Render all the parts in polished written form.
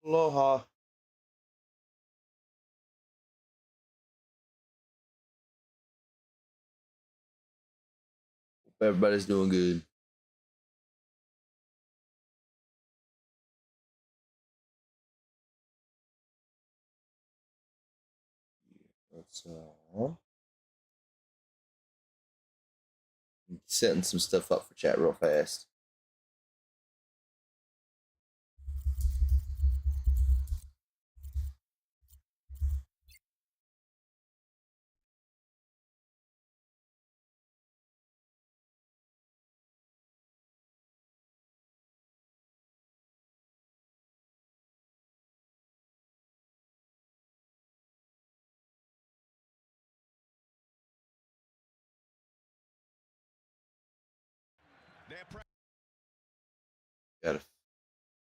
Aloha. Hope everybody's doing good. Let's setting some stuff up for chat real fast. Gotta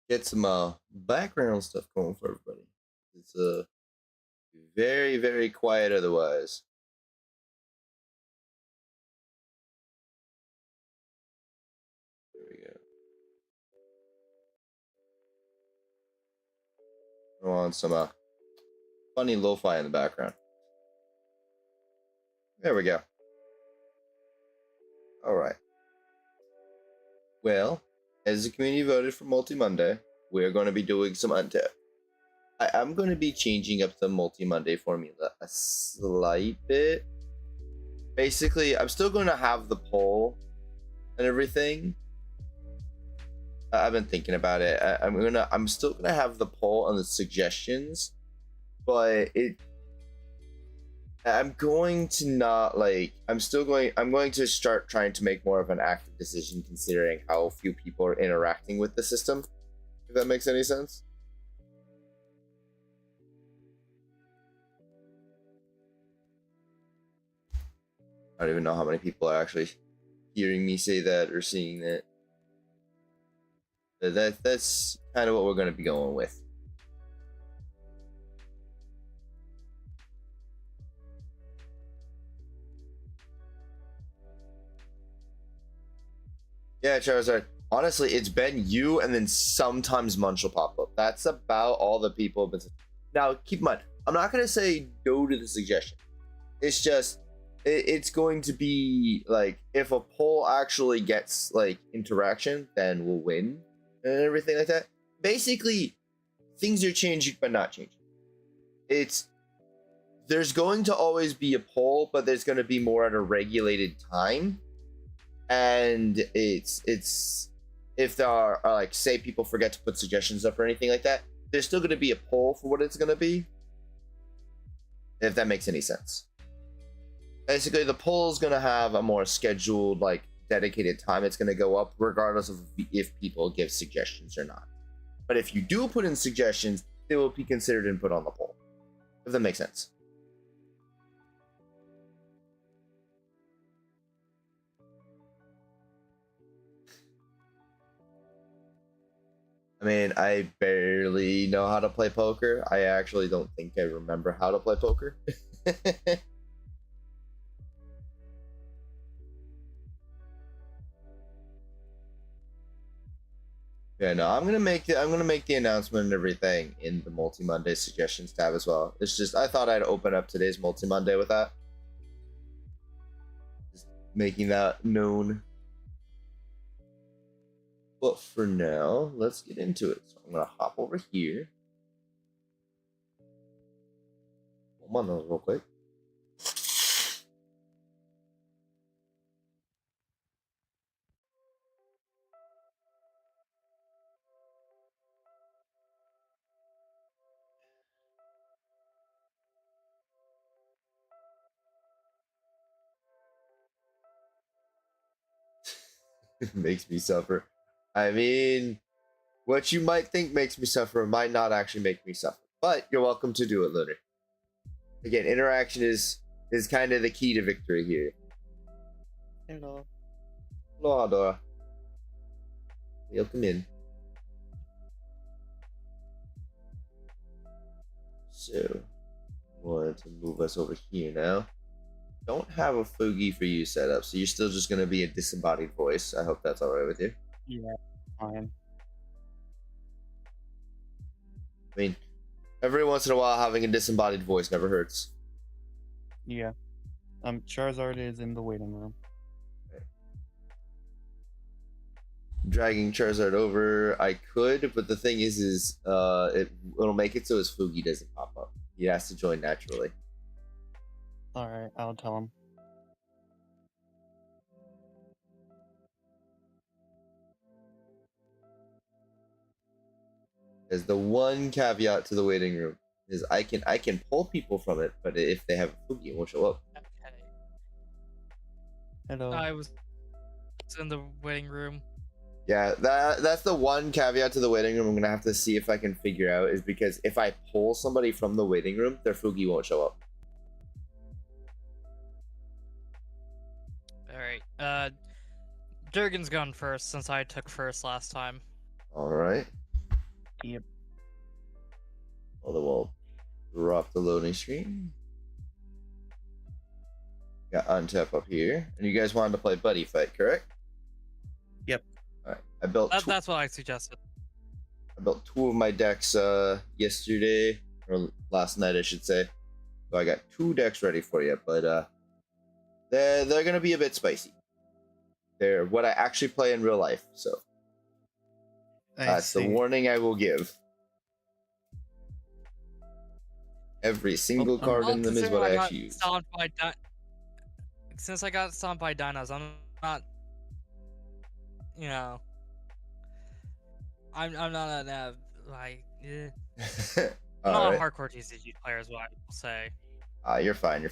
get some background stuff going for everybody. It's very, very quiet otherwise. There we go. Throw on some funny lo-fi in the background. There we go. All right. Well, as the community voted for MultiMonday, we're going to be doing some Untap. I'm going to be changing up the MultiMonday formula a slight bit. Basically, I'm still going to have the poll and everything. I've been thinking about it. I'm still gonna have the poll and the suggestions, but I'm going to not like. I'm going to start trying to make more of an active decision, considering how few people are interacting with the system. If that makes any sense. I don't even know how many people are actually hearing me say that or seeing that. That's kind of what we're going to be going with. Yeah, Charizard. Honestly, it's been you and then sometimes Munch will pop up. That's about all the people have been. Now, keep in mind, I'm not going to say no to the suggestion. It's just, it's going to be like, if a poll actually gets like interaction, then we'll win and everything like that. Basically, things are changing but not changing. There's going to always be a poll, but there's going to be more at a regulated time. And it's if there are like, say people forget to put suggestions up or anything like that, there's still going to be a poll for what it's going to be, if that makes any sense. Basically, the poll is going to have a more scheduled, like, dedicated time it's going to go up, regardless of if people give suggestions or not. But if you do put in suggestions, they will be considered input on the poll, if that makes sense. I mean, I barely know how to play poker. I actually don't think I remember how to play poker. Yeah, no, I'm gonna make the announcement and everything in the MultiMonday suggestions tab as well. It's just, I thought I'd open up today's MultiMonday with that, just making that known. But for now, let's get into it. So I'm gonna hop over here. Hold on those real quick. Makes me suffer. I mean, what you might think makes me suffer might not actually make me suffer. But you're welcome to do it, Lunar. Again, interaction is kind of the key to victory here. Hello. Hello, Adora. Welcome in. So, I wanted to move us over here now. Don't have a Foogie for you set up, so you're still just going to be a disembodied voice. I hope that's all right with you. Yeah, fine. I mean, every once in a while, having a disembodied voice never hurts. Yeah. Charizard is in the waiting room. Dragging Charizard over, I could, but the thing is, it'll make it so his Fugi doesn't pop up. He has to join naturally. All right, I'll tell him. There's the one caveat to the waiting room is I can pull people from it, but if they have a Fugi, it won't show up. Okay. Hello. I was in the waiting room. Yeah, that's the one caveat to the waiting room I'm gonna have to see if I can figure out, is because if I pull somebody from the waiting room, their Fugi won't show up. Alright, Durgan's gone first since I took first last time. Alright. Yep. Well, then we'll drop the loading screen. Got Untap up here. And you guys wanted to play Buddyfight, correct? Yep. Alright. I built That's what I suggested. I built 2 of my decks yesterday, or last night I should say. So I got 2 decks ready for you, but they're gonna be a bit spicy. They're what I actually play in real life, so that's the warning I will give. Every single card in them is what I actually use. Since I got stomped by dinos, I'm not, you know, I'm not like, I'm not a hardcore TCG player, is what I will say. You're fine.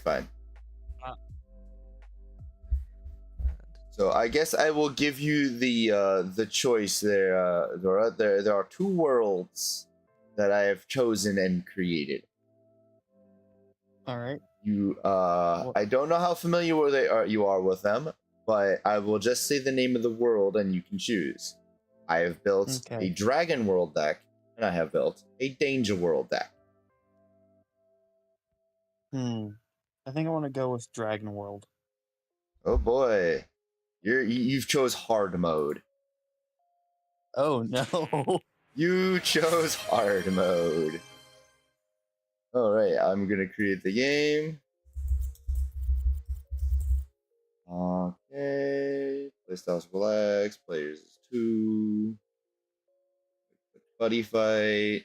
So I guess I will give you the choice there, Zora. There are 2 worlds that I have chosen and created. All right. I don't know how familiar you are with them, but I will just say the name of the world and you can choose. I have built a Dragon World deck, and I have built a Danger World deck. I think I want to go with Dragon World. Oh boy, you've chose hard mode. Oh no. You chose hard mode. Alright, I'm gonna create the game. Okay. Playstyles relax. Players is 2. Buddyfight.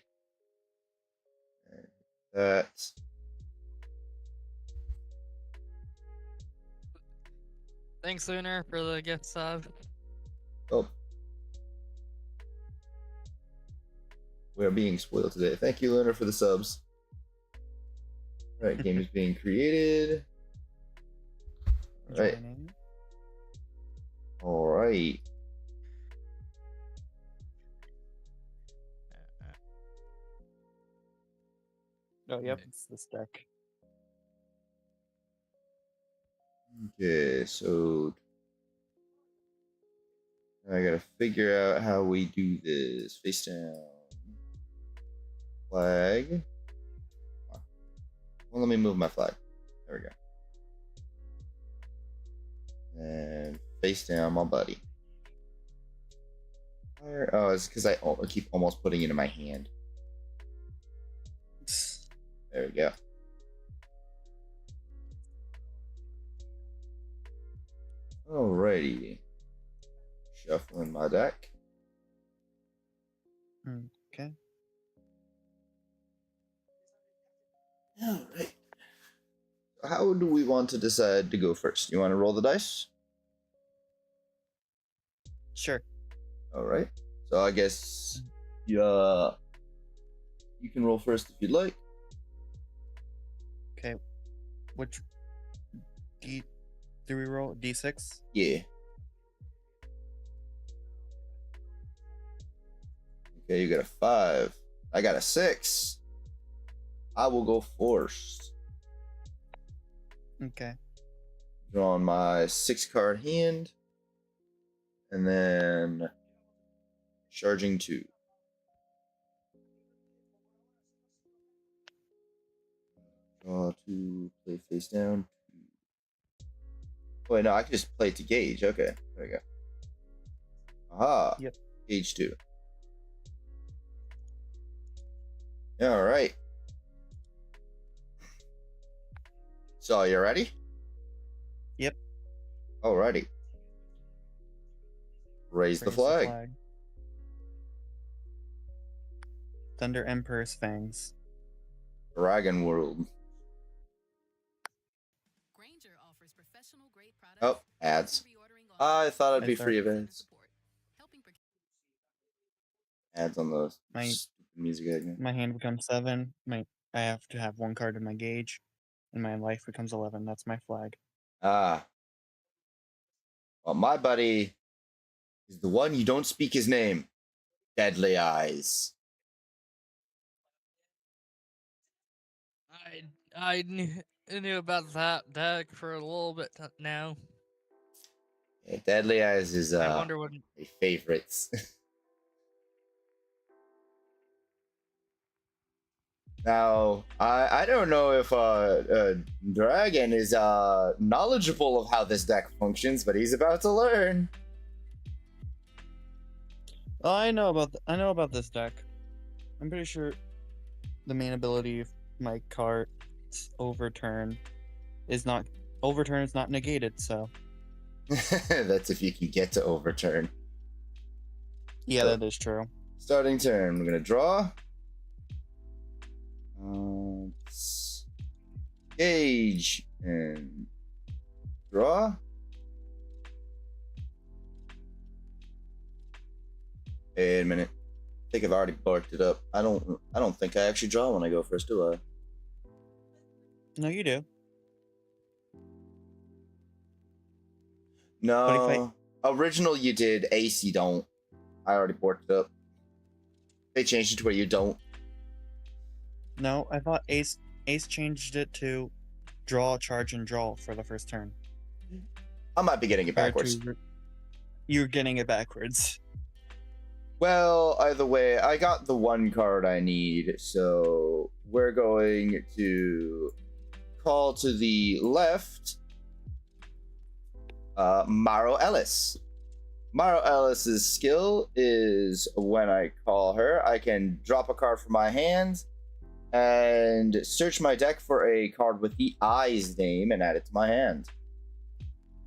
And that. Thanks, Lunar, for the gift sub. Oh. We are being spoiled today. Thank you, Lunar, for the subs. Alright, game is being created. Alright. Alright. Oh, yep, it's this deck. Okay, so I gotta figure out how we do this. Face down. Flag. Well, let me move my flag. There we go. And face down my buddy. Fire. Oh, it's because I keep almost putting it in my hand. There we go. Alrighty. Shuffling my deck. Okay. Alright. How do we want to decide to go first? You want to roll the dice? Sure. Alright. So I guess you can roll first if you'd like. Okay. Which do we roll? D6? Yeah. Okay, you got a 5. I got a 6. I will go first. Okay. Drawing my 6-card hand. And then charging 2. Draw 2, play face down. Oh, wait, no, I can just play it to gauge. Okay, there we go. Aha. Yep. Gauge 2. All right. So, you ready? Yep. Alrighty. Raise the Raise flag. Thunder Emperor's Fangs. Dragon World. Granger offers professional grade products. Oh, ads. I thought it'd be free events. Ads on the music again. My hand becomes 7. I have to have 1 card in my gauge, and my life becomes 11. That's my flag. Ah. Well, my buddy is the one you don't speak his name. Deadly Eyes. I knew about that deck for a little bit now. Yeah, Deadly Eyes is I wonder what my favorites. Now, I don't know if Dragon is knowledgeable of how this deck functions, but he's about to learn. I know about this deck. I'm pretty sure the main ability of my card's overturn is not negated, so That's if you can get to overturn. yeah, So, that is true. starting turn, we're gonna draw. Gauge and draw. Wait a minute. I think I've already barked it up. I don't think I actually draw when I go first, do I? No, you do. No. Original you did. Ace you don't. I already barked it up. They changed it to where you don't. No, I thought Ace changed it to draw, charge, and draw for the first turn. I might be getting it backwards. You're getting it backwards. Well, either way, I got the 1 card I need, so we're going to call to the left Maro Ellis. Maro Ellis's skill is when I call her, I can drop a card from my hand and search my deck for a card with the Eye's name and add it to my hand.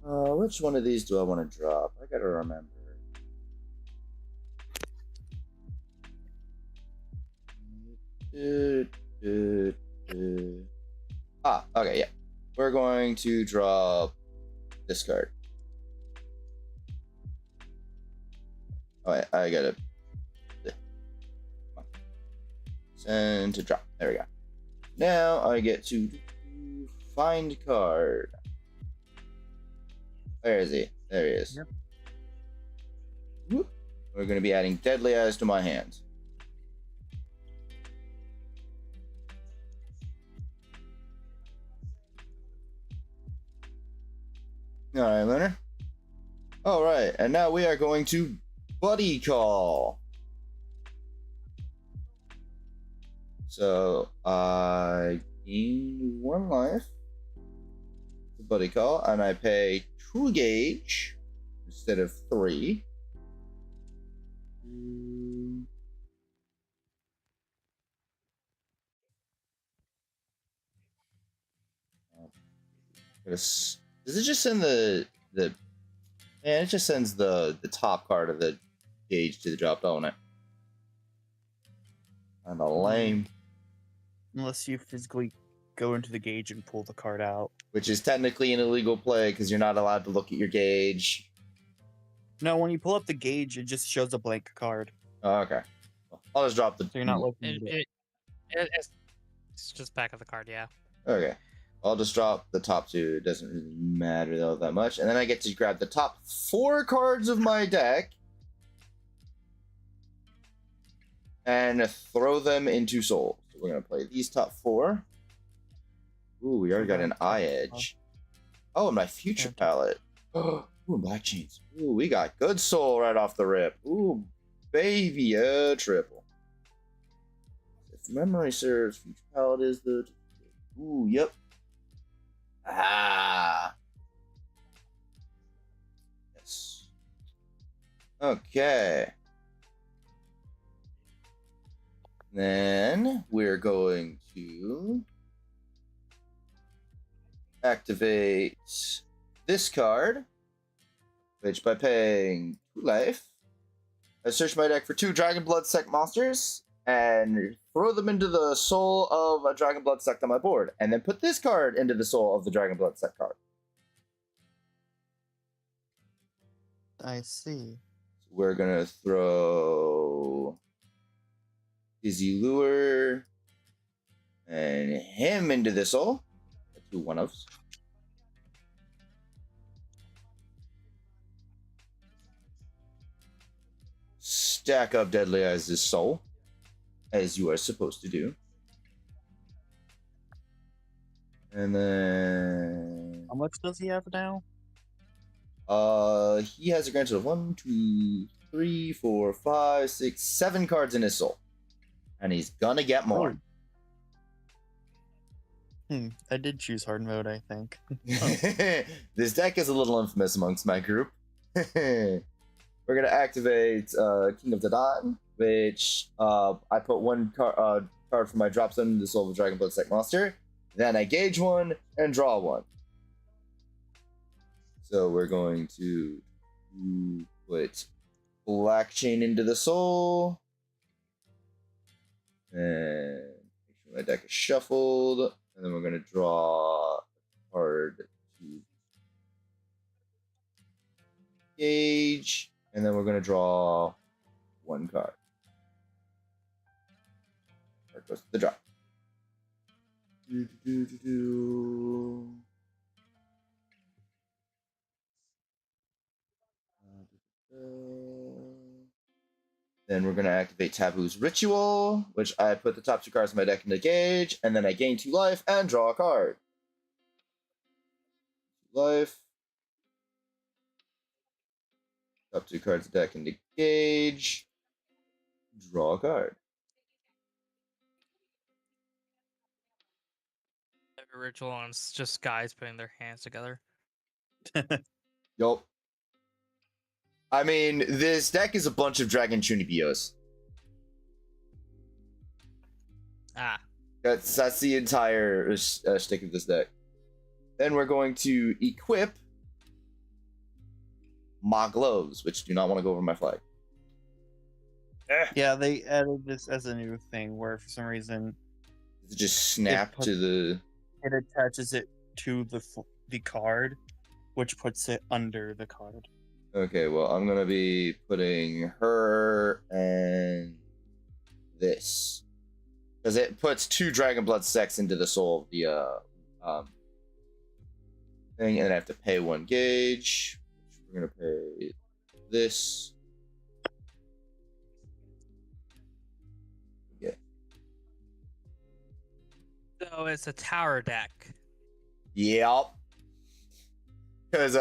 Which one of these do I want to drop? I gotta remember. Okay, yeah. We're going to draw this card. Oh, yeah, I gotta send to drop. There we go. Now I get to find card. Where is he? There he is. Yep. Whoop. We're going to be adding Deadly Eyes to my hand. All right, learner. All right, and now we are going to Buddy Call. So I gain 1 life. The Buddy Call, and I pay 2 gauge instead of 3. Does it just send the yeah, it just sends the top card of the gauge to the drop, don't it? I'm a lame. Unless you physically go into the gauge and pull the card out. Which is technically an illegal play because you're not allowed to look at your gauge. No, when you pull up the gauge, it just shows a blank card. Oh, okay. I'll just drop the. So you're not looking at it. It's just back of the card, yeah. Okay. I'll just drop the top 2. It doesn't really matter though that much. And then I get to grab the top 4 cards of my deck and throw them into Soul. So we're going to play these top 4. Ooh, we already got an Eye Edge. Oh, and my Future Palette. Ooh, Black Chains. Ooh, we got good Soul right off the rip. Ooh, baby, a triple. If memory serves, Future Palette is the... Ooh, yep. Ah. Yes. Okay. Then we're going to activate this card, which by paying 2 life, I search my deck for 2 Dragon Blood Sect monsters and throw them into the soul of a Dragon Blood Sect on my board, and then put this card into the soul of the Dragon Blood Sect card. I see. We're gonna throw Izzy Lure and him into the soul. 2 1-ofs. Stack up Deadly Eyes' soul, as you are supposed to do. And then How much does he have now? he has a grand total of 1, 2, 3, 4, 5, 6, 7 cards in his soul. And he's gonna get more. I did choose hard mode, I think. This deck is a little infamous amongst my group. We're gonna activate King of the Dawn, which I put 1 card from my drop zone into the soul of a Dragon Blood Sect monster. Then I gauge 1 and draw 1. So we're going to put Black Chain into the soul. And make sure my deck is shuffled. And then we're going to draw a card to gauge. And then we're going to draw 1 card. Card goes to the drop. Then we're going to activate Taboo's Ritual, which I put the top 2 cards of my deck into gauge, and then I gain 2 life and draw a card. 2 life. Top 2 cards of the deck into gauge. Draw a card. A ritual and it's just guys putting their hands together. Yup. I mean, this deck is a bunch of Dragon Chunibios. Ah. That's the entire shtick of this deck. Then we're going to equip my gloves, which do not want to go over my flag. Yeah, they added this as a new thing where for some reason Does it just snap to the... it attaches it to the card, which puts it under the card. Okay, well, I'm going to be putting her and this. Because it puts 2 Dragon Blood Sects into the soul of the thing, and I have to pay 1 gauge. We're going to pay this. Yeah. So it's a tower deck. Yep. Because,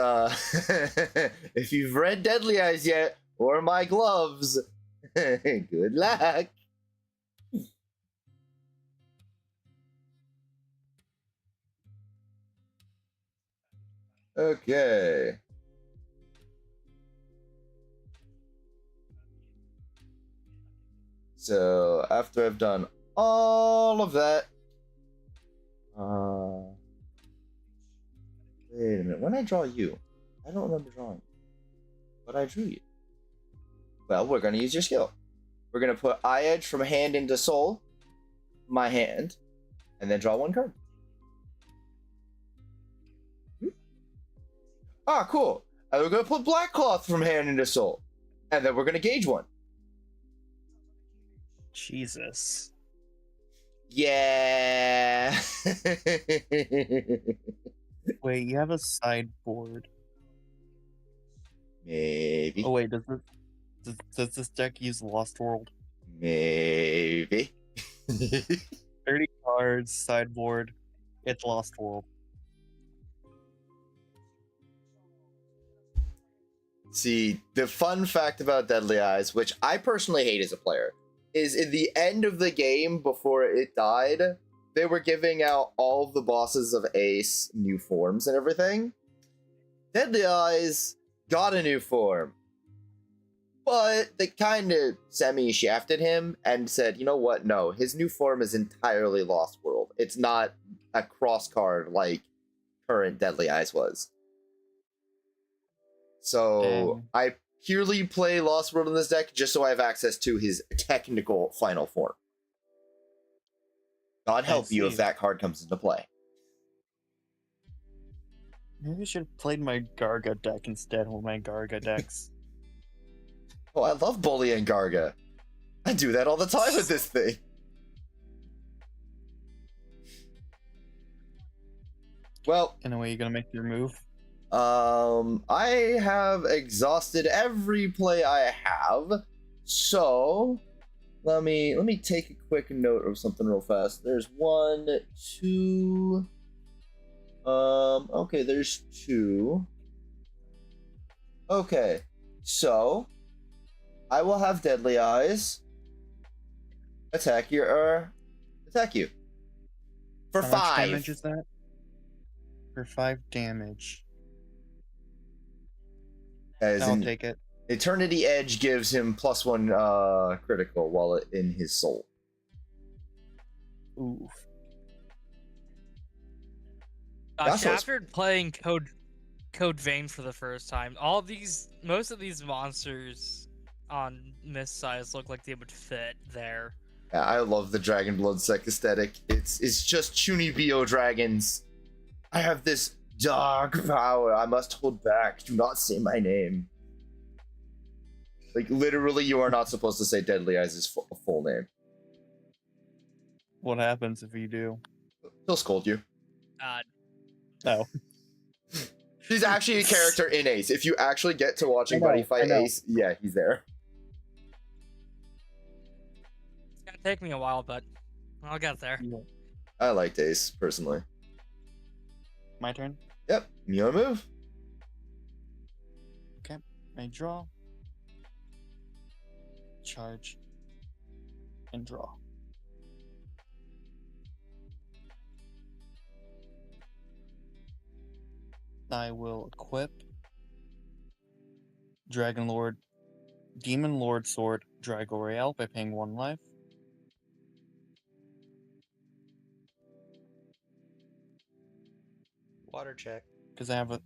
if you've read Deadly Eyes yet, or my gloves, good luck. Okay. So, after I've done all of that, wait a minute, when I draw you, I don't remember drawing you, but I drew you. Well, we're going to use your skill. We're going to put Eye Edge from hand into soul, my hand, and then draw 1 card. Ah, cool. And we're going to put Black Cloth from hand into soul, and then we're going to gauge 1. Jesus. Yeah. Wait, you have a sideboard. Maybe. Oh wait, does this deck use Lost World? Maybe. 30 cards, sideboard, it's Lost World. See, the fun fact about Deadly Eyes, which I personally hate as a player, is in the end of the game before it died, they were giving out all of the bosses of Ace new forms and everything. Deadly Eyes got a new form. But they kind of semi-shafted him and said, you know what? No, his new form is entirely Lost World. It's not a cross card like current Deadly Eyes was. So I purely play Lost World in this deck just so I have access to his technical final form. God help you if that card comes into play. Maybe I should have played my Garga deck instead of my Garga decks. Oh, I love Bully and Garga. I do that all the time with this thing. Well, anyway, you gonna make your move? I have exhausted every play I have, so let me take a quick note of something real fast. There's 1, 2. Okay, there's 2. Okay, so I will have Deadly Eyes attack you for How 5. much damage is that? For 5 damage. As I'll in, take it. Eternity Edge gives him +1 critical while in his soul. Ooh. After playing Code Vein for the first time, most of these monsters on Mist size look like they would fit there. Yeah, I love the Dragon Blood Sec aesthetic. It's just Chunibyo dragons. I have this dark power. I must hold back. Do not say my name. Like, literally, you are not supposed to say Deadly Eyes' full name. What happens if you do? He'll scold you. No. He's actually a character in Ace. If you actually get to watching Buddyfight Ace, yeah, he's there. It's gonna take me a while, but I'll get there. I liked Ace, personally. My turn? Yep, your move. Okay, I draw. Charge. And draw. I will equip Demon Lord Sword Drago Royale by paying 1 life. Water check. Because I have a...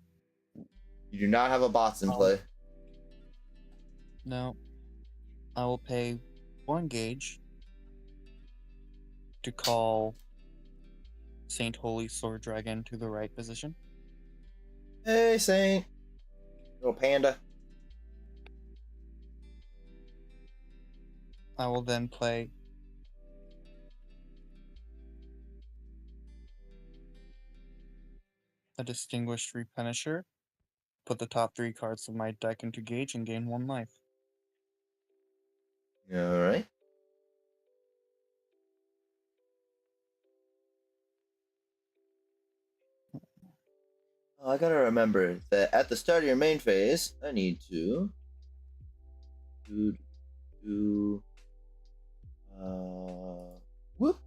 You do not have a bots in play. No. I will pay 1 gauge to call Saint Holy Sword Dragon to the right position. Hey, Saint. Little panda. I will then play a Distinguished Replenisher, put the top 3 cards of my deck into gauge, and gain 1 life. Alright. I gotta remember that at the start of your main phase, I need to whoop.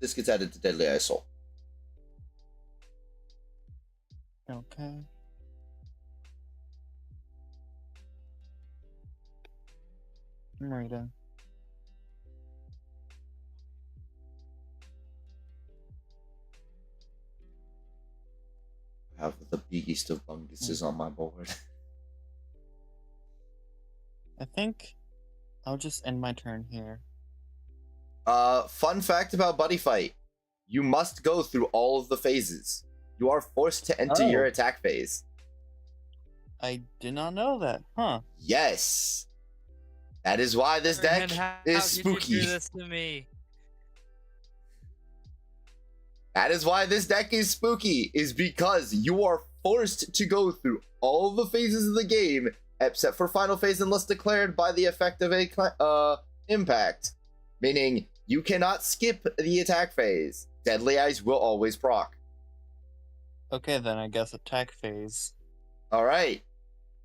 This gets added to Deadly Eye Soul. Okay. I'm ready then. I have the biggest of bunguses on my board. I think I'll just end my turn here. Fun fact about Buddyfight. You must go through all of the phases. You are forced to enter your attack phase. I did not know that, huh? Yes. That is why this deck is spooky. You do this to me? That is why this deck is spooky, is because you are forced to go through all the phases of the game, except for final phase unless declared by the effect of a impact. Meaning, you cannot skip the attack phase. Deadly Eyes will always proc. Okay, then I guess attack phase. Alright.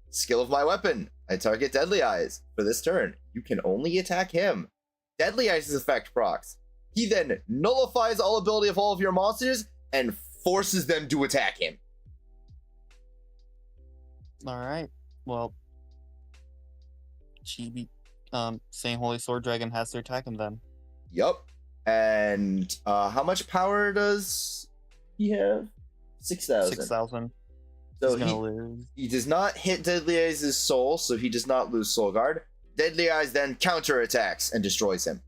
Skill of my weapon. I target Deadly Eyes. For this turn, you can only attack him. Deadly Eyes' effect procs. He then nullifies all ability of all of your monsters and forces them to attack him. Alright, well, Chibi, Saint Holy Sword Dragon has to attack him then. Yup. And how much power does he have? 6,000. 6,000. So He's gonna lose. he does not hit Deadly Eyes' soul, so he does not lose Soul Guard. Deadly Eyes then counterattacks and destroys him.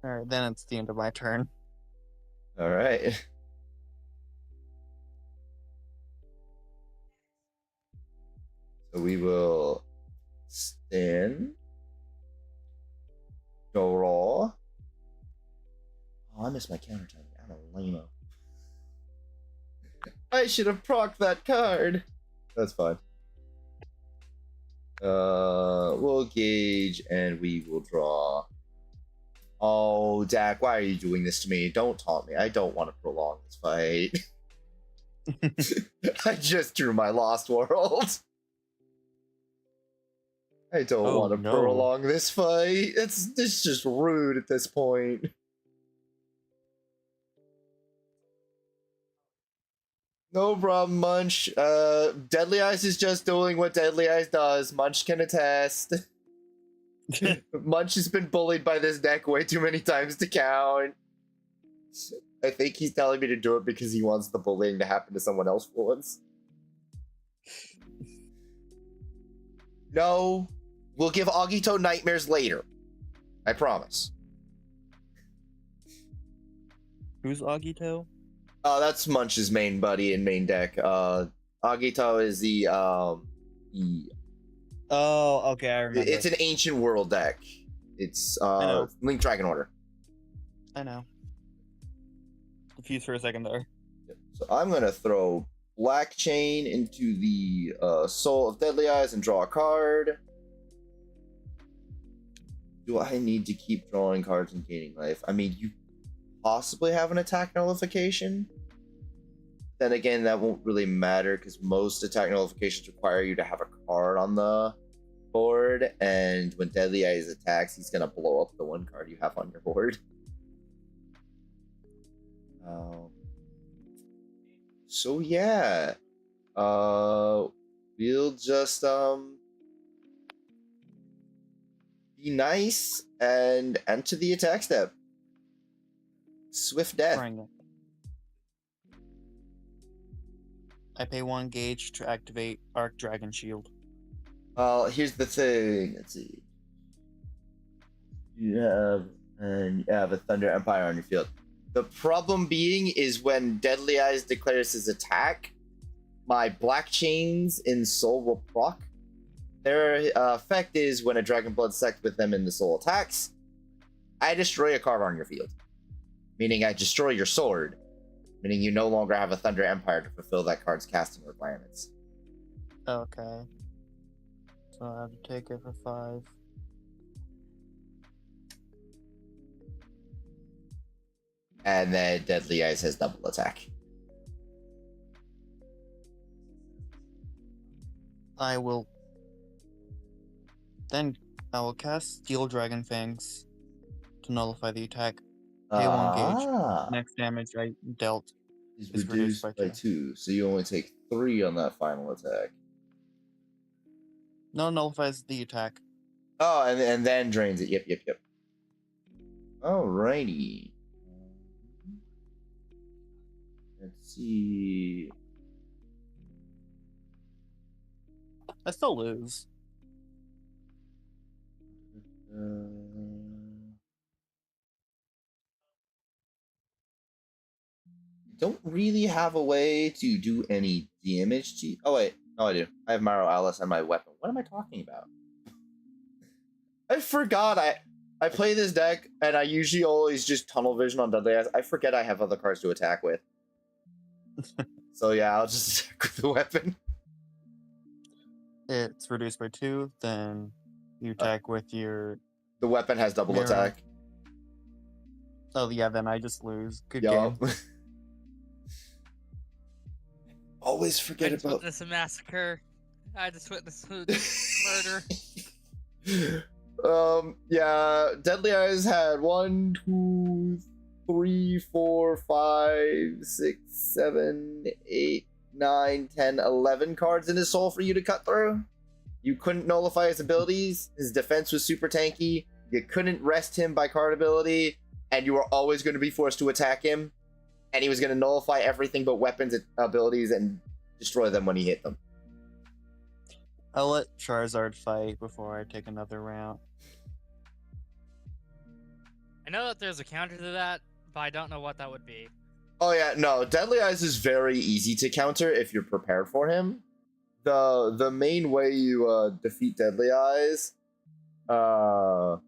Alright, then it's the end of my turn. All right. So we will stand. Draw. Oh, I missed my counter time. I'm a lame-o. I should have procced that card. That's fine. We'll gauge and we will draw. Oh, Dak, why are you doing this to me? Don't taunt me. I don't want to prolong this fight. I just drew my Lost World. I don't want to prolong this fight. It's just rude at this point. No problem, Munch. Deadly Eyes is just doing what Deadly Eyes does. Munch can attest. Munch has been bullied by this deck way too many times to count. I think he's telling me to do it because he wants the bullying to happen to someone else for once. No, we'll give Agito nightmares later. I promise. Who's Agito? That's Munch's main buddy and main deck. Agito is the Oh, okay, I remember. It's an ancient world deck. It's Link Dragon Order. I know. Confused for a second there. So I'm gonna throw Black Chain into the Soul of Deadly Eyes and draw a card. Do I need to keep drawing cards and gaining life? I mean, you possibly have an attack nullification. Then again, that won't really matter because most attack nullifications require you to have a card on the board, and when Deadly Eyes attacks, he's gonna blow up the one card you have on your board. So yeah, we'll just be nice and enter the attack step. Swift death. Bring it. I pay 1 gauge to activate Arc Dragon Shield. Well, here's the thing. Let's see. You have a Thunder Empire on your field. The problem being is when Deadly Eyes declares his attack, my Black Chains in Soul will proc. Their effect is when a Dragon Blood sect with them in the Soul attacks, I destroy a card on your field. Meaning I destroy your sword. Meaning you no longer have a Thunder Empire to fulfill that card's casting requirements. Okay. So I have to take it for 5. And then Deadly Eyes has double attack. I will cast Steel Dragon Fangs to nullify the attack. Pay 1 gauge. Next damage I dealt is reduced by 2. So you only take 3 on that final attack. No, nullifies the attack. Oh, and then drains it. Yep. Alrighty. Let's see. I still lose. Don't really have a way to do any damage to. Oh wait, no, I do. I have Maro Alice on my weapon. What am I talking about? I forgot. I play this deck and I usually always just tunnel vision on Deadly Eyes. I forget I have other cards to attack with. So yeah, I'll just attack with the weapon. It's reduced by 2, then you attack with your... The weapon has double Mirror. attack. Oh yeah, then I just lose. Good Yup. game. Always forget I just about... witnessed a massacre. I just witnessed murder. Yeah, Deadly Eyes had 1, 2, 3, 4, 5, 6, 7, 8, 9, 10, 11 cards in his soul for you to cut through. You couldn't nullify his abilities. His defense was super tanky. You couldn't rest him by card ability, and you were always going to be forced to attack him. And he was going to nullify everything but weapons abilities and destroy them when he hit them. I'll let Charizard fight before I take another round. I know that there's a counter to that, but I don't know what that would be. Oh yeah, no, Deadly Eyes is very easy to counter if you're prepared for him. The main way you defeat Deadly Eyes, I'm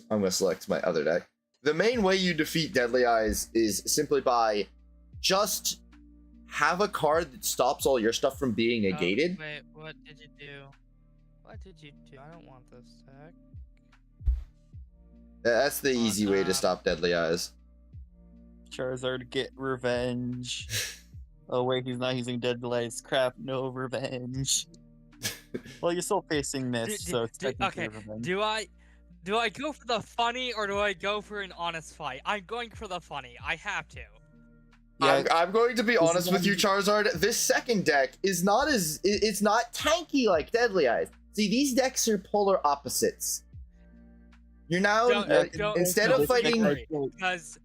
gonna select my other deck. The main way you defeat Deadly Eyes is simply by just have a card that stops all your stuff from being negated. Wait, what did you do? What did you do? I don't want this deck. That's the easy way to stop Deadly Eyes. Charizard, get revenge. Oh wait, he's not using Deadly Eyes. Crap, no revenge. Well, you're still facing Mist, so it's technically revenge. Do I go for the funny or do I go for an honest fight? I'm going for the funny. I have to. Yeah, I'm going to be honest with you, Charizard. This second deck is not it's not tanky like Deadly Eyes. See, these decks are polar opposites. You're now instead of fighting, because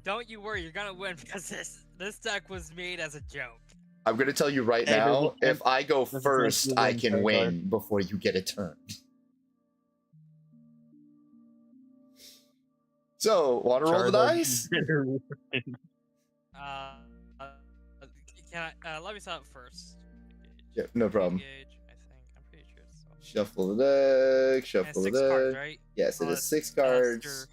don't you worry, you're gonna win because this deck was made as a joke. I'm gonna tell you right now, if I go first, I can win before you get a turn. So, want to roll the dice? Can I? Let me start first. Yeah, no problem. Engage, I think. I'm pretty sure it's so. Shuffle the deck. Shuffle the 6 deck. cards, right? Yes, it is 6 cards.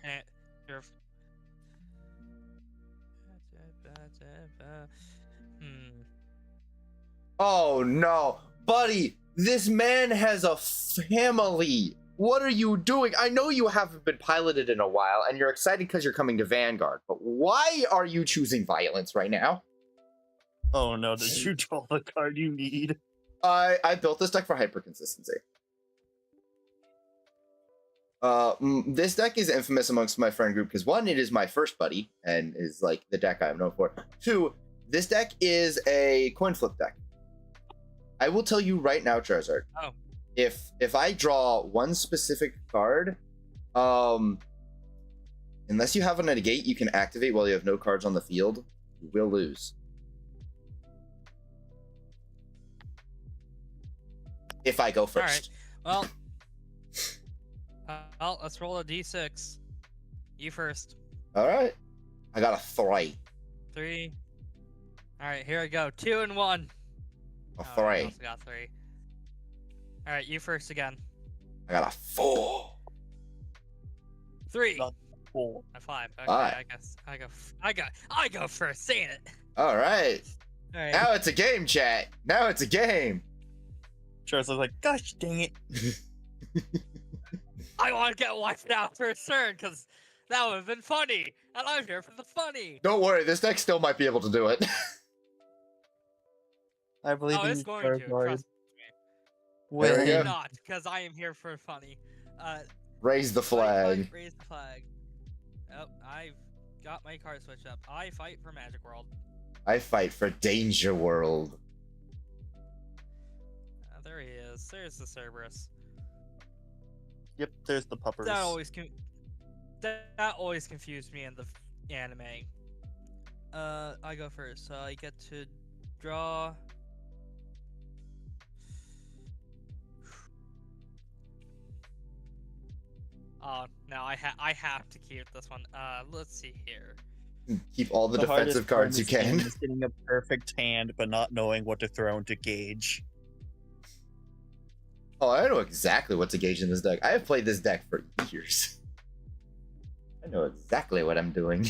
Oh no, buddy! This man has a family. What are you doing? I know you haven't been piloted in a while, and you're excited because you're coming to Vanguard. But why are you choosing violence right now? Oh no, did you draw the card you need? I built this deck for hyper consistency. This deck is infamous amongst my friend group because 1, it is my first buddy and is like the deck I'm known for. 2, this deck is a coin flip deck. I will tell you right now, Charizard. Oh. If I draw one specific card, unless you have a negate you can activate while you have no cards on the field, you will lose. If I go first. All right. Well, let's roll a d6. You first. All right. I got a 3. 3. All right, here I go. 2 and 1. A 3. I also got 3. All right, you first again. I got a 4. 3. Not 4. A 5. Okay, Five. I guess I go first. Saying it. All right. All right. Now it's a game, chat. Now it's a game. Charizard's like, gosh dang it. I want to get wiped out for a turn because that would have been funny, and I'm here for the funny. Don't worry, this deck still might be able to do it. I believe Oh, in it's you, going to. Charizard. Trust There we me. go. Not because I am here for funny. Raise the flag. Raise the flag. Oh, I've got my card switched up. I fight for Magic World. I fight for Danger World. There he is. There's the Cerberus. Yep, there's the puppers. That always confused me in the anime. I go first, so I get to draw. Oh no, I have to keep this one. Let's see here. Keep all the hardest defensive cards you part in can. this game is getting a perfect hand, but not knowing what to throw into gauge. Oh, I know exactly what to gauge in this deck. I have played this deck for years. I know exactly what I'm doing.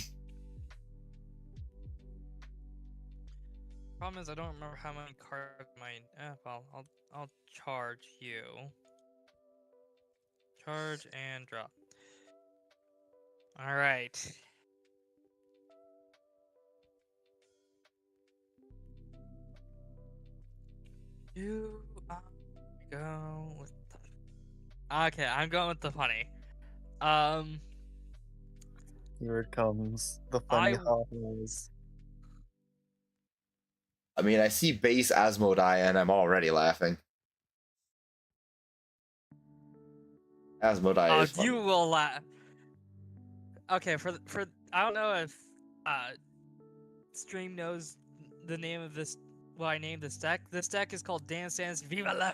Problem is, I don't remember how many cards well, I'll charge you. Charge and drop. All right. Do I go with the... Okay, I'm going with the funny. Here it comes. The funny I- offers. I mean, I see base Asmodai and I'm already laughing. Asmodai is fun. You will laugh. Okay, for I don't know if Stream knows the name of this. What I named this deck. This deck is called Dance Dance Viva la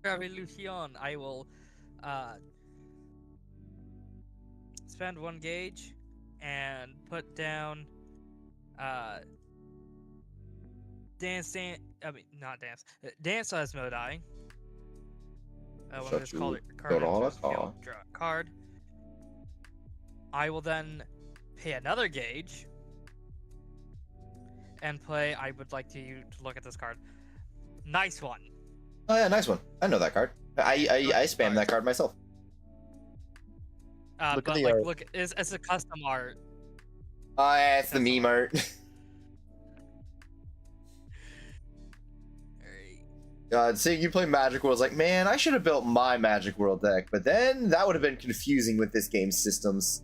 Revolucion. I will spend 1 gauge and put down Dance. I mean, not Dance. Dance Asmodai. When it's called card, draw a card. I will then pay another gauge and play. I would like you to look at this card. Nice one. Oh yeah, nice one. I know that card. I spam that card myself. Look but at the like, art. look, it's a custom art. Oh yeah, it's the meme art. Seeing you play Magic World is like, man, I should have built my Magic World deck, but then that would have been confusing with this game's systems.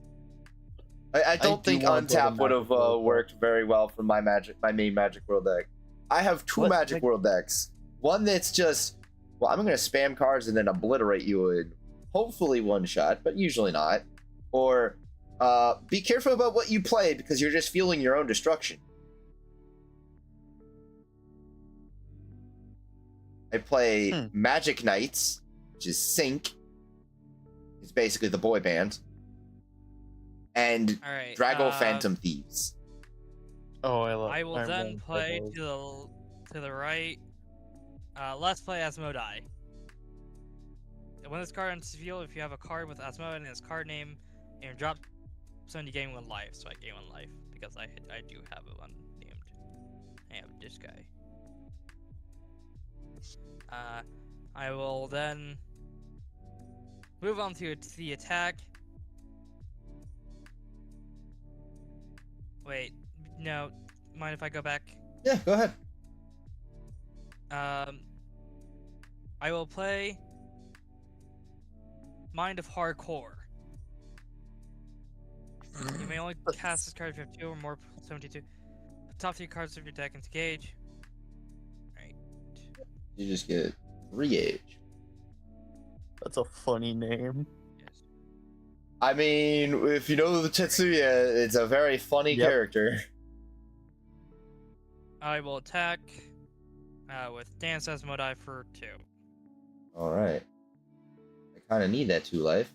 I don't think Untap would have worked very well for my main Magic World deck. I have two Magic World decks. One that's just, well, I'm going to spam cards and then obliterate you in hopefully one shot, but usually not. Or be careful about what you play because you're just fueling your own destruction. I play Magic Knights, which is Sync. It's basically the boy band. And Drago Phantom Thieves. Oh, I will then play to the right. Let's play Asmodai. When this card enters the field, if you have a card with Asmodai in its card name, and drop zone, you gain 1 life. So I gain 1 life because I do have one named. I have this guy. I will then move on to the attack. Wait, no. Mind if I go back? Yeah, go ahead. I will play Mind of Hardcore. You may only cast this card if you have 2 or more 72. Put top 3 cards of your deck into gauge. Alright. You just get 3 gauge. That's a funny name. Yes. I mean, if you know the Tetsuya, it's a very funny character. I will attack with Dance Asmodai for 2. Alright. I kind of need that 2 life.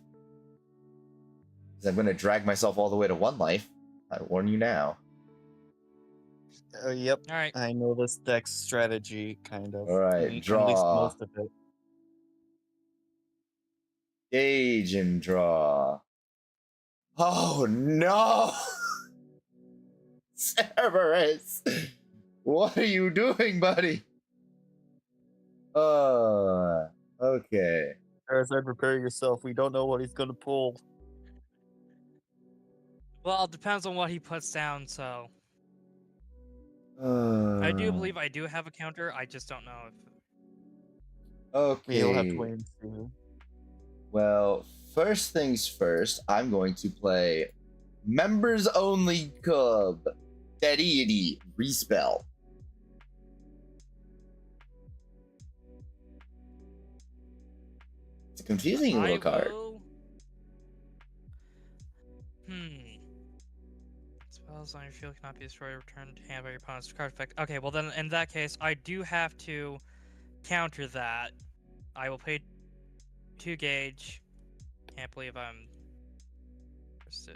Because I'm going to drag myself all the way to 1 life. I warn you now. Yep. Alright. I know this deck's strategy, kind of. Alright, draw. At least most of it. Gauge and draw. Oh no! Cerberus! What are you doing, buddy? Okay. Charizard, prepare yourself. We don't know what he's gonna pull. Well, it depends on what he puts down, so... I do believe I do have a counter, I just don't know if... Okay. You'll have to wait and see. Well, first things first, I'm going to play Members Only Cub. Deity Respell. It's a confusing little card. Spells on your field cannot be destroyed or returned to hand by your opponent's card effect. Okay, well then in that case, I do have to counter that. I will pay 2 gauge. Can't believe I'm forced to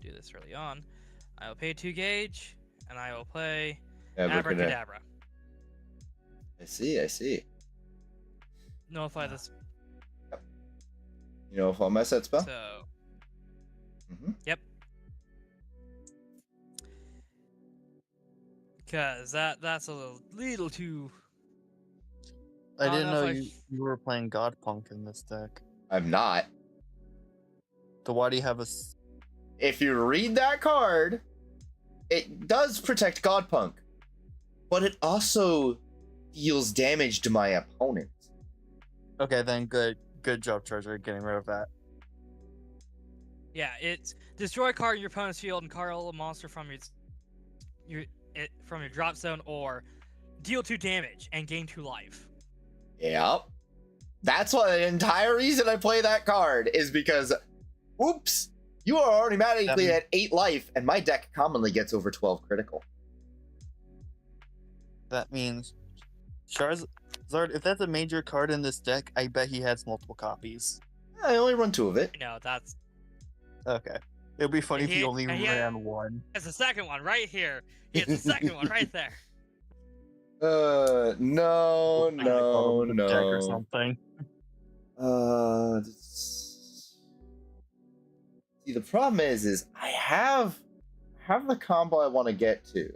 do this early on. I will pay 2 gauge, and I will play Abracadabra. I see. Nullify this. Yep. You know if I'll mess that spell? So. Yep. Cause that's a little too. I didn't know you were playing Godpunk in this deck. I'm not. So why do you have a... If you read that card, it does protect Godpunk, but it also deals damage to my opponent. Okay, then good job, Treasure, getting rid of that. Yeah, it's destroy a card in your opponent's field and call a monster from your it from your drop zone, or deal 2 damage and gain 2 life. Yep. That's why the entire reason I play that card is because, oops, you are automatically at 8 life, and my deck commonly gets over 12 critical. That means Charizard, if that's a major card in this deck, I bet he has multiple copies. I only run 2 of it. No, that's Okay. It would be funny if he only and he ran one. That's the second one right here. He has the second one right there. No. Deck or something. See, the problem is I have the combo I want to get to,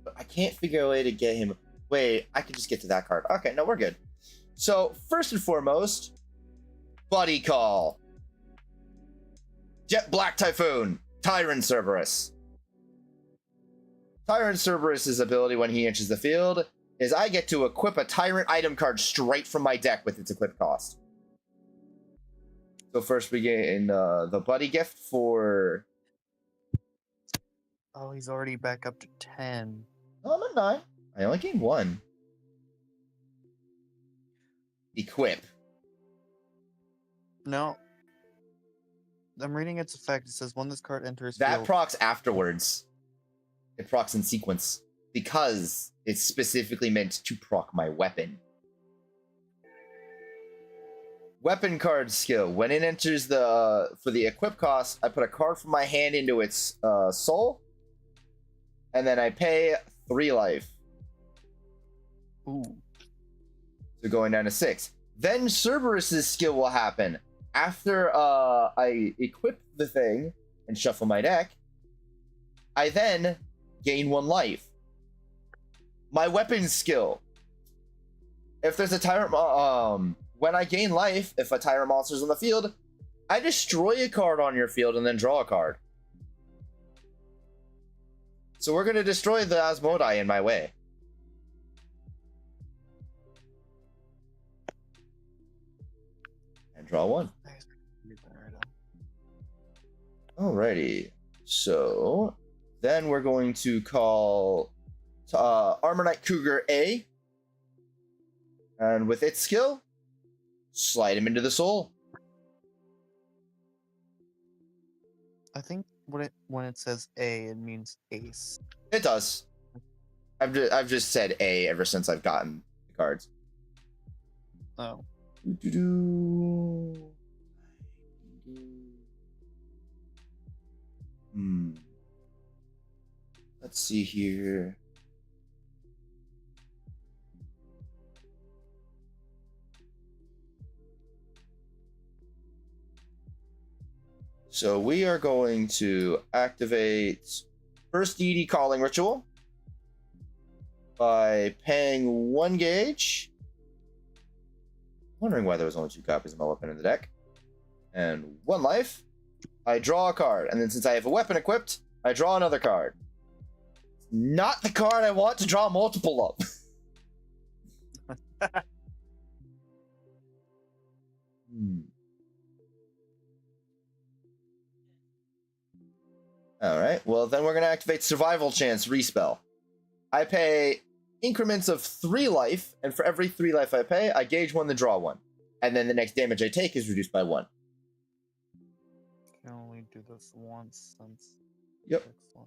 but I can't figure a way to get him. Wait, I can just get to that card. Okay, no, we're good. So first and foremost, Buddy Call, Jet Black Typhoon, Tyrant Cerberus. Tyrant Cerberus's ability when he enters the field is I get to equip a Tyrant item card straight from my deck with its equip cost. So first we get in the Buddy gift for... Oh, he's already back up to 10. Oh, I'm at 9. I only gained 1. Equip. No. I'm reading its effect. It says when this card enters That field... procs afterwards. It procs in sequence. Because it's specifically meant to proc my weapon. Weapon card skill. When it enters the for the equip cost, I put a card from my hand into its soul, and then I pay 3 life. Ooh. So going down to 6. Then Cerberus's skill will happen. After I equip the thing and shuffle my deck, I then gain 1 life. My weapon skill. If there's a tyrant, when I gain life, if a tyrant monster's on the field, I destroy a card on your field and then draw a card. So we're gonna destroy the Asmodai in my way. And draw 1. Alrighty. So then we're going to call Armor Knight Cougar A. And with its skill, slide him into the soul. I think when it says A, it means ace. It does. I've just said A ever since I've gotten the cards. Oh. Let's see here. So we are going to activate first deity calling ritual by paying 1 gauge. Wondering why there was only 2 copies of my weapon in the deck. And 1 life. I draw a card, and then since I have a weapon equipped, I draw another card. Not the card I want to draw multiple of. Alright, well then we're going to activate Survival Chance Respell. I pay increments of 3 life, and for every 3 life I pay, I gauge 1 to draw 1. And then the next damage I take is reduced by 1. Can only do this once since... Yep. So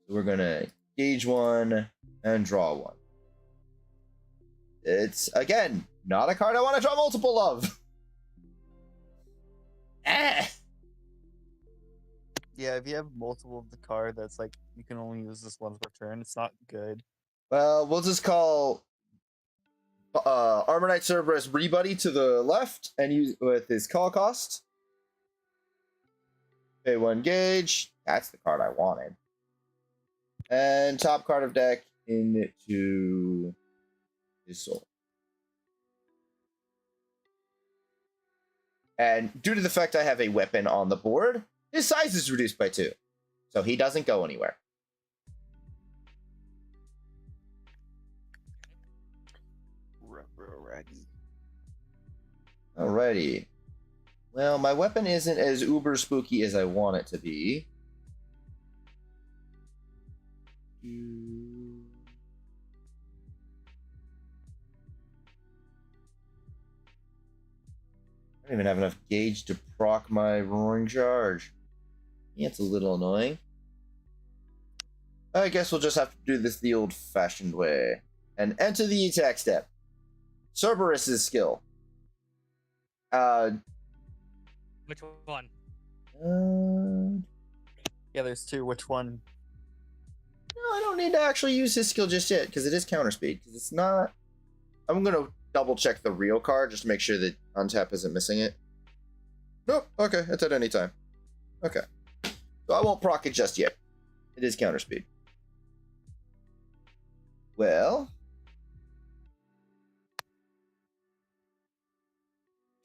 we're going to gauge 1 and draw 1. It's, again, not a card I want to draw multiple of. Yeah, if you have multiple of the card, that's like, you can only use this once per turn. It's not good. Well, we'll just call Armor Knight Cerberus Rebuddy to the left and use with his call cost. Pay 1 gauge. That's the card I wanted. And top card of deck into his soul. And due to the fact I have a weapon on the board, his size is reduced by 2. So he doesn't go anywhere. Alrighty. Well, my weapon isn't as uber spooky as I want it to be. I don't even have enough gauge to proc my roaring charge. Yeah, it's a little annoying. I guess we'll just have to do this the old-fashioned way. And enter the attack step. Cerberus's skill. Which one? Yeah, there's two. Which one? No, I don't need to actually use his skill just yet, because it is counter speed. Because it's not... I'm going to double check the real card, just to make sure that Untap isn't missing it. Nope, okay, it's at any time. Okay. So I won't proc it just yet. It is counter speed. Well...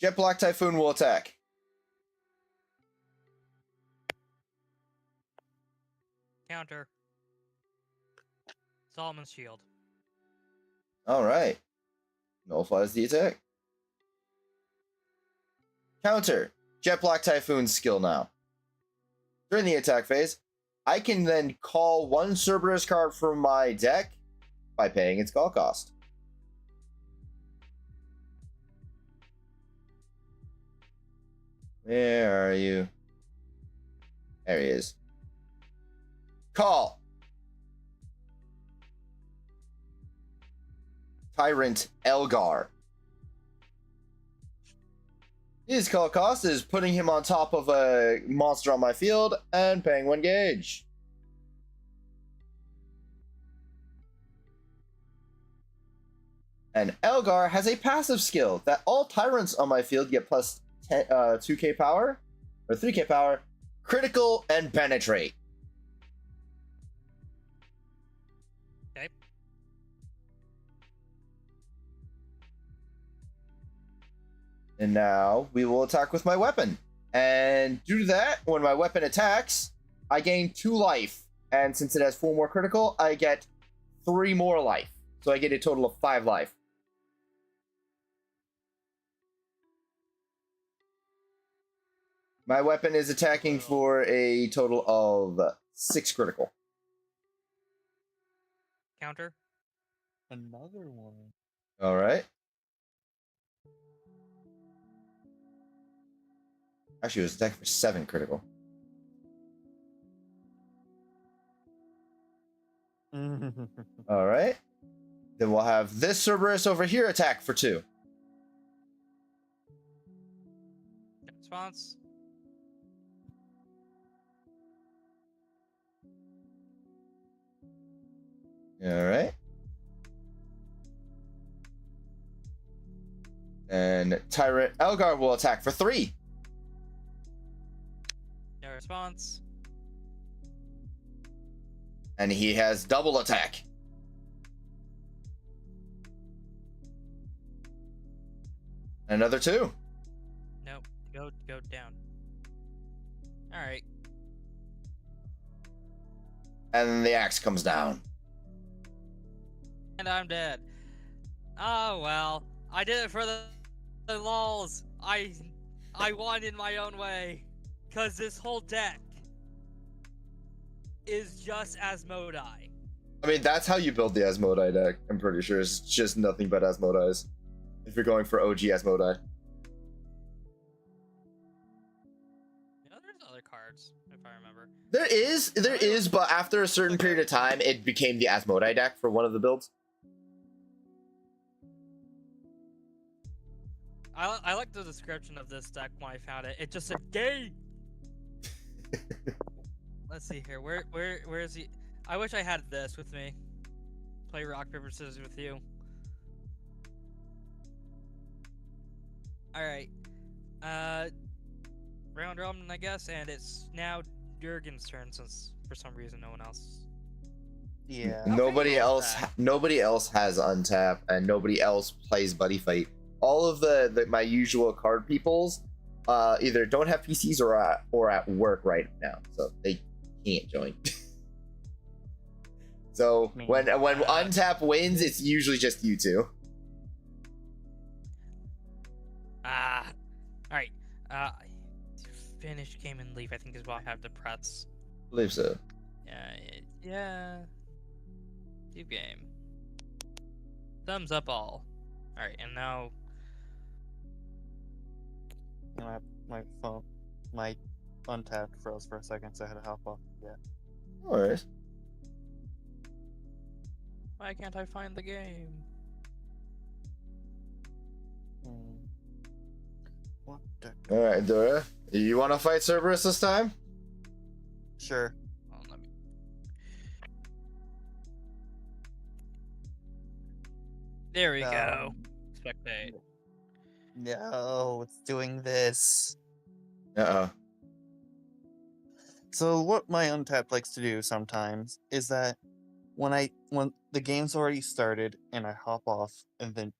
Jet Black Typhoon will attack. Counter. Solomon's Shield. Alright. Nullifies the attack. Counter. Jet Black Typhoon's skill now. During the attack phase, I can then call one Cerberus card from my deck by paying its call cost. Where are you? There he is. Call. Tyrant Elgar. His call cost is putting him on top of a monster on my field and paying 1 gauge. And Elgar has a passive skill that all tyrants on my field get plus 2k power, or 3k power, critical and penetrate. Okay. And now we will attack with my weapon. And due to that, when my weapon attacks, I gain 2 life. And since it has 4 more critical, I get 3 more life. So I get a total of 5 life. My weapon is attacking for a total of 6 critical. Counter. Another one. Alright. Actually, it was attacking for 7 critical. Alright. Then we'll have this Cerberus over here attack for 2. Response. Alright. And Tyrant Elgar will attack for 3. No response. And he has double attack. Another 2. Nope. Go down. Alright. And the axe comes down. And I'm dead. Oh well. I did it for the lols. I won in my own way. Cause this whole deck is just Asmodai. I mean, that's how you build the Asmodai deck. I'm pretty sure it's just nothing but Asmodais. If you're going for OG Asmodai. You know, there's other cards, if I remember. There is, but after a certain period of time, it became the Asmodai deck for one of the builds. I like the description of this deck when I found it. It just said gay. Let's see here. Where is he? I wish I had this with me. Play rock paper scissors with you. All right. Round robin, I guess, and it's now Durgan's turn since for some reason no one else. Yeah. Nobody figure out else that. nobody else has Untap, and nobody else plays Buddyfight. All of my usual card peoples either don't have PCs or at work right now, so they can't join. So when Untap wins, it's usually just you two. All right. Finish game and leave. I think is what I have to press. I believe so. Yeah. New game. Thumbs up all. Alright, and now My phone, my Untapped froze for a second, so I had to hop off. Yeah. No worries. why can't I find the game? Hmm. What the? All right, Dora. You want to fight Cerberus this time? Sure. Well, let me... There we go. Spectate. No, it's doing this. Uh-oh. So what my Untapped likes to do sometimes is that when the game's already started and I hop off, and then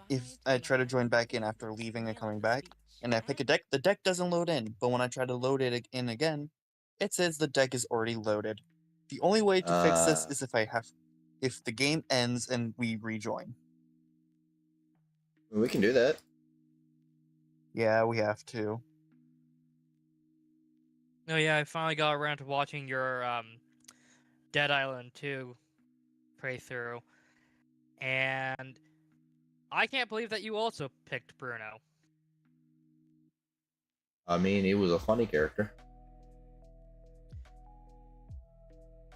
if I try to join back in after leaving and coming back, and I pick a deck, the deck doesn't load in. But when I try to load it in again, it says the deck is already loaded. The only way to fix this is if the game ends and we rejoin. We can do that. Yeah, we have to. Oh yeah, I finally got around to watching your Dead Island 2 playthrough, and I can't believe that you also picked Bruno. I mean, he was a funny character.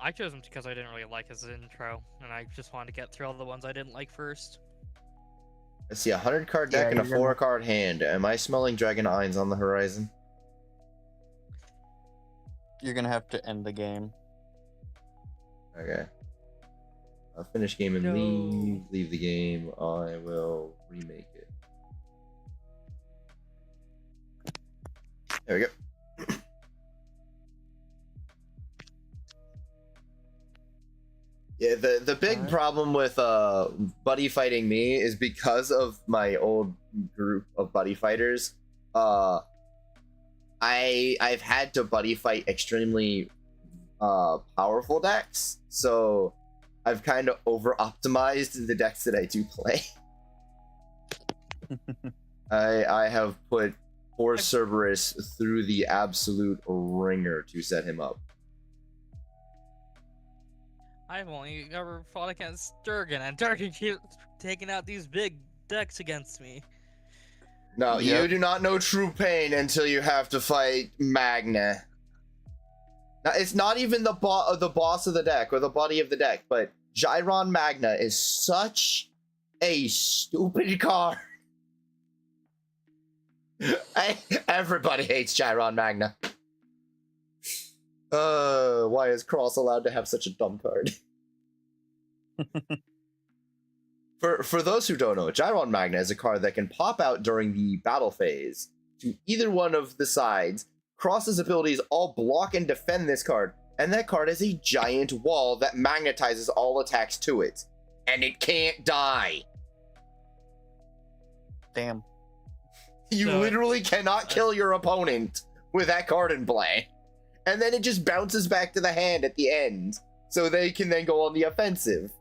I chose him because I didn't really like his intro, and I just wanted to get through all the ones I didn't like first. Let's see, a 100-card deck and a you're gonna- 4-card hand. Am I smelling Dragon Eyes on the horizon? You're gonna have to end the game. Okay. I'll finish game and No. leave the game. I will remake it. There we go. Yeah, the big Alright. problem with buddy fighting me is because of my old group of buddy fighters. I've had to buddy fight extremely powerful decks, so I've kind of over optimized the decks that I do play. I have put poor Cerberus through the absolute ringer to set him up. I've only ever fought against Durgan, and Durgan keeps taking out these big decks against me. No, Yep. you do not know true pain until you have to fight Magna. Now, it's not even the boss of the deck or the body of the deck, but Gyron Magna is such a stupid card. Everybody hates Gyron Magna. Why is Cross allowed to have such a dumb card? For those who don't know, Gyron Magna is a card that can pop out during the battle phase to either one of the sides. Cross's abilities all block and defend this card, and that card is a giant wall that magnetizes all attacks to it, and it can't die. Damn. You So- literally cannot kill your opponent with that card in play. And then it just bounces back to the hand at the end, so they can then go on the offensive.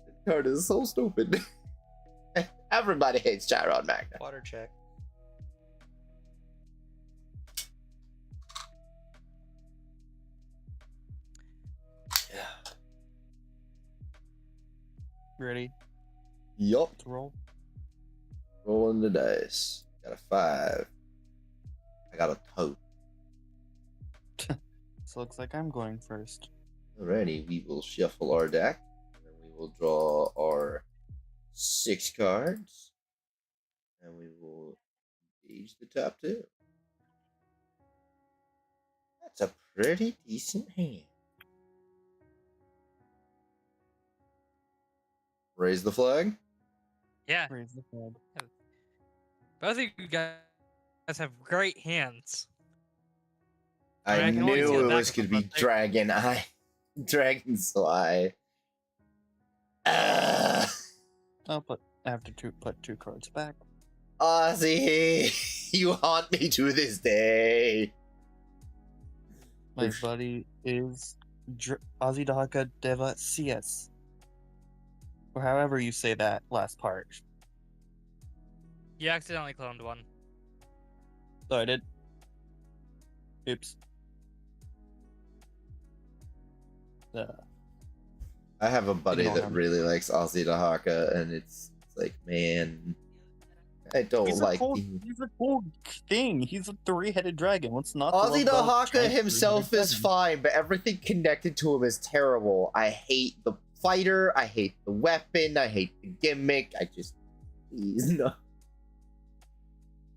The card is so stupid. Everybody hates Gyron Magna. Water check. Ready Yup. to roll? Rolling the dice. Got a 5. I got a tote. So looks like I'm going first. Alrighty, we will shuffle our deck. And we will draw our 6 cards. And we will engage the top 2. That's a pretty decent hand. Raise the flag. Yeah, Raise the flag. both of you guys have great hands. I I mean, I can only see knew the it back was of going to them, be but they- Dragon Eye. Dragon's Eye. I have to put 2 cards back. Ozzy, you haunt me to this day. My Oof. buddy is Azidaka Deva CS. Or however you say that last part. You accidentally cloned one. So I did. Oops. I have a buddy Ignore that him. really likes Ozzy Dahaka, and it's like, man, I don't He's like a cool, the... he's a cool thing. He's a three-headed dragon. What's not to Ozzy love about Dahaka giant himself three-headed is dragon? fine, but everything connected to him is terrible. I hate the fighter, I hate the weapon, I hate the gimmick. I just, please, no.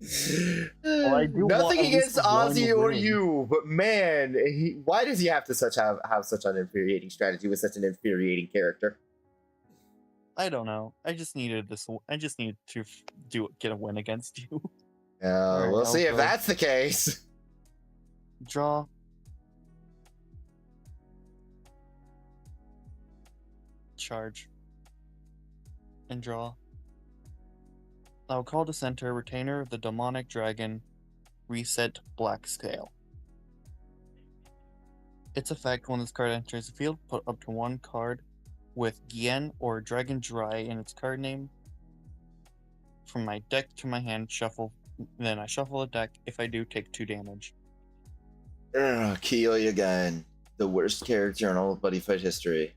I do want Nothing at against least one Ozzy or win. you, but man, why does he have to have such an infuriating strategy with such an infuriating character? I don't know. I just needed this. I just needed to get a win against you. We'll I'll see if go. that's the case. Draw. Charge. And draw. I'll call to center Retainer of the Demonic Dragon. Reset Black Scale. Its effect: when this card enters the field, put up to one card with Gien or Dragon Dry in its card name from my deck to my hand. Shuffle. Then I shuffle a deck. If I do, take 2 damage. Keely again. The worst character in all of Buddyfight history.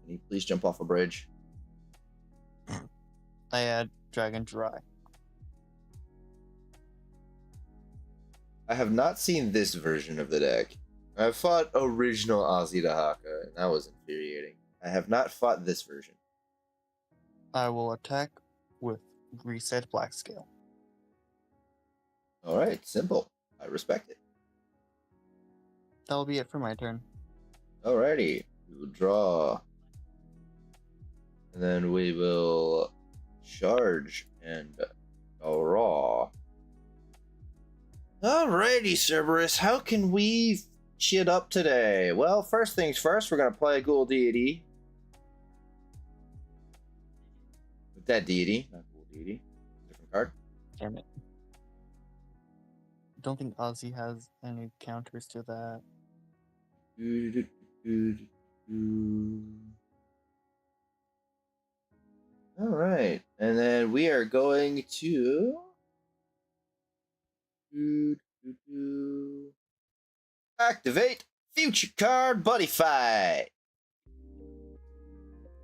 Can you please jump off a bridge? I add Dragon Dry. I have not seen this version of the deck. I've fought original Ozzy Dahaka, and that was infuriating. I have not fought this version. I will attack with Reset Black Scale. Alright, simple. I respect it. That'll be it for my turn. Alrighty, we will draw. And then we will charge and go raw. Alrighty, Cerberus, how can we shit up today? Well, first things first, we're gonna play a Ghoul Deity. With that deity, not Ghoul Deity. Different card. Damn it. Don't think Ozzy has any counters to that. Alright, and then we are going to activate future card Buddyfight.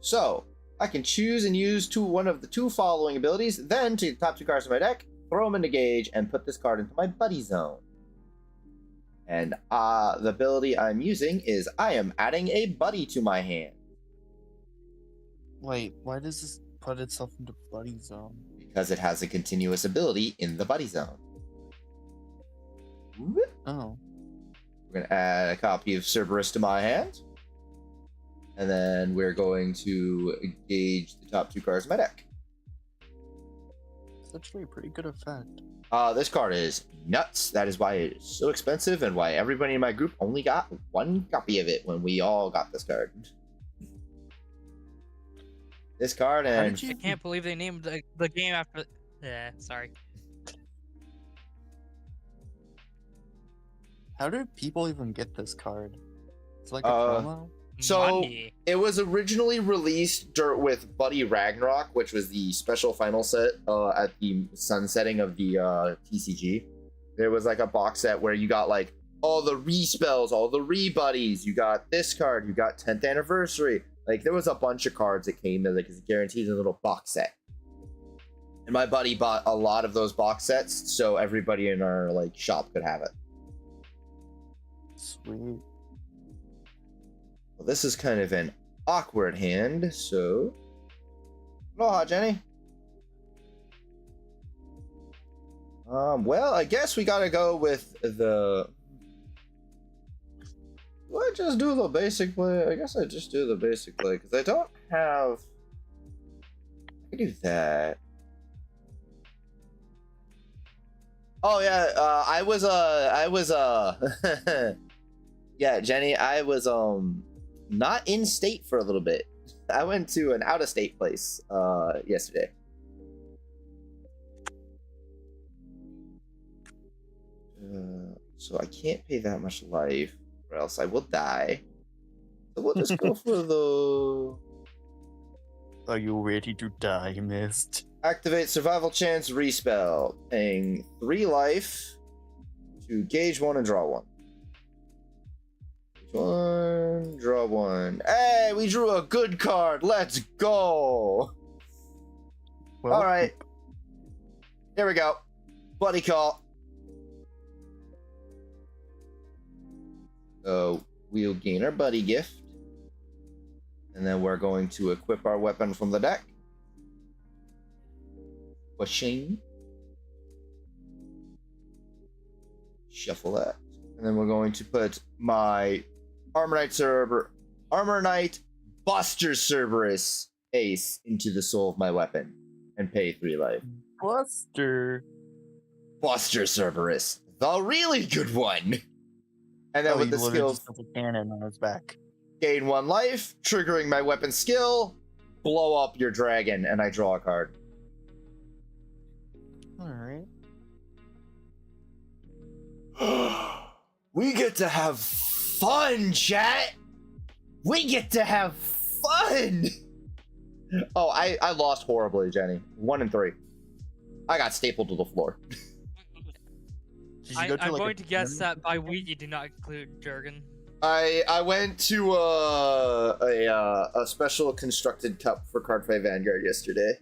So I can choose and use one of the 2 following abilities, then take the top 2 cards of my deck, throw them into Gage, and put this card into my Buddy Zone. And the ability I'm using is I am adding a Buddy to my hand. Wait, why does this put itself into Buddy Zone? Because it has a continuous ability in the Buddy Zone. Oh. We're going to add a copy of Cerberus to my hand. And then we're going to engage the top 2 cards of my deck. It's actually a pretty good effect. This card is nuts. That is why it is so expensive and why everybody in my group only got 1 copy of it when we all got this card. This card and... I can't believe they named the game after... Yeah, sorry. How did people even get this card? It's like a promo? So Money. it was originally released with Buddy Ragnarok, which was the special final set at the sunsetting of the TCG. There was like a box set where you got like all the respells, all the rebuddies. You got this card. You got 10th anniversary. Like there was a bunch of cards that came in like as guaranteed in a little box set. And my buddy bought a lot of those box sets, so everybody in our like shop could have it. Sweet. Well, this is kind of an awkward hand, so... Aloha, Jenny. Well, I guess we gotta go with the... Do I just do the basic play? I guess I just do the basic play, because I don't have... I can do that. Oh, yeah, yeah, Jenny, I was, not in state for a little bit. I went to an out-of-state place yesterday. So I can't pay that much life, or else I will die. So we'll just go for the... Are you ready to die, Mist? Activate Survival Chance Respell, paying 3 life to gauge 1 and draw 1. Gauge 1... one, draw one. Hey, we drew a good card. Let's go. Well, All right. Here we go. Buddy call. So we'll gain our buddy gift. And then we're going to equip our weapon from the deck. Pushing. Shuffle that. And then we're going to put my Armor Knight Buster Cerberus Ace into the soul of my weapon and pay 3 life. Buster Cerberus, the really good one. And then with the skills, just a cannon on his back. gain 1 life, triggering my weapon skill, blow up your dragon, and I draw a card. All right. We get to have fun, chat. We get to have fun. Oh, I lost horribly, Jenny. 1 and 3. I got stapled to the floor. Did you go I'm like, going a to guess tournament? that by we you do not include Jurgen. I went to a special constructed cup for Cardfight Vanguard yesterday,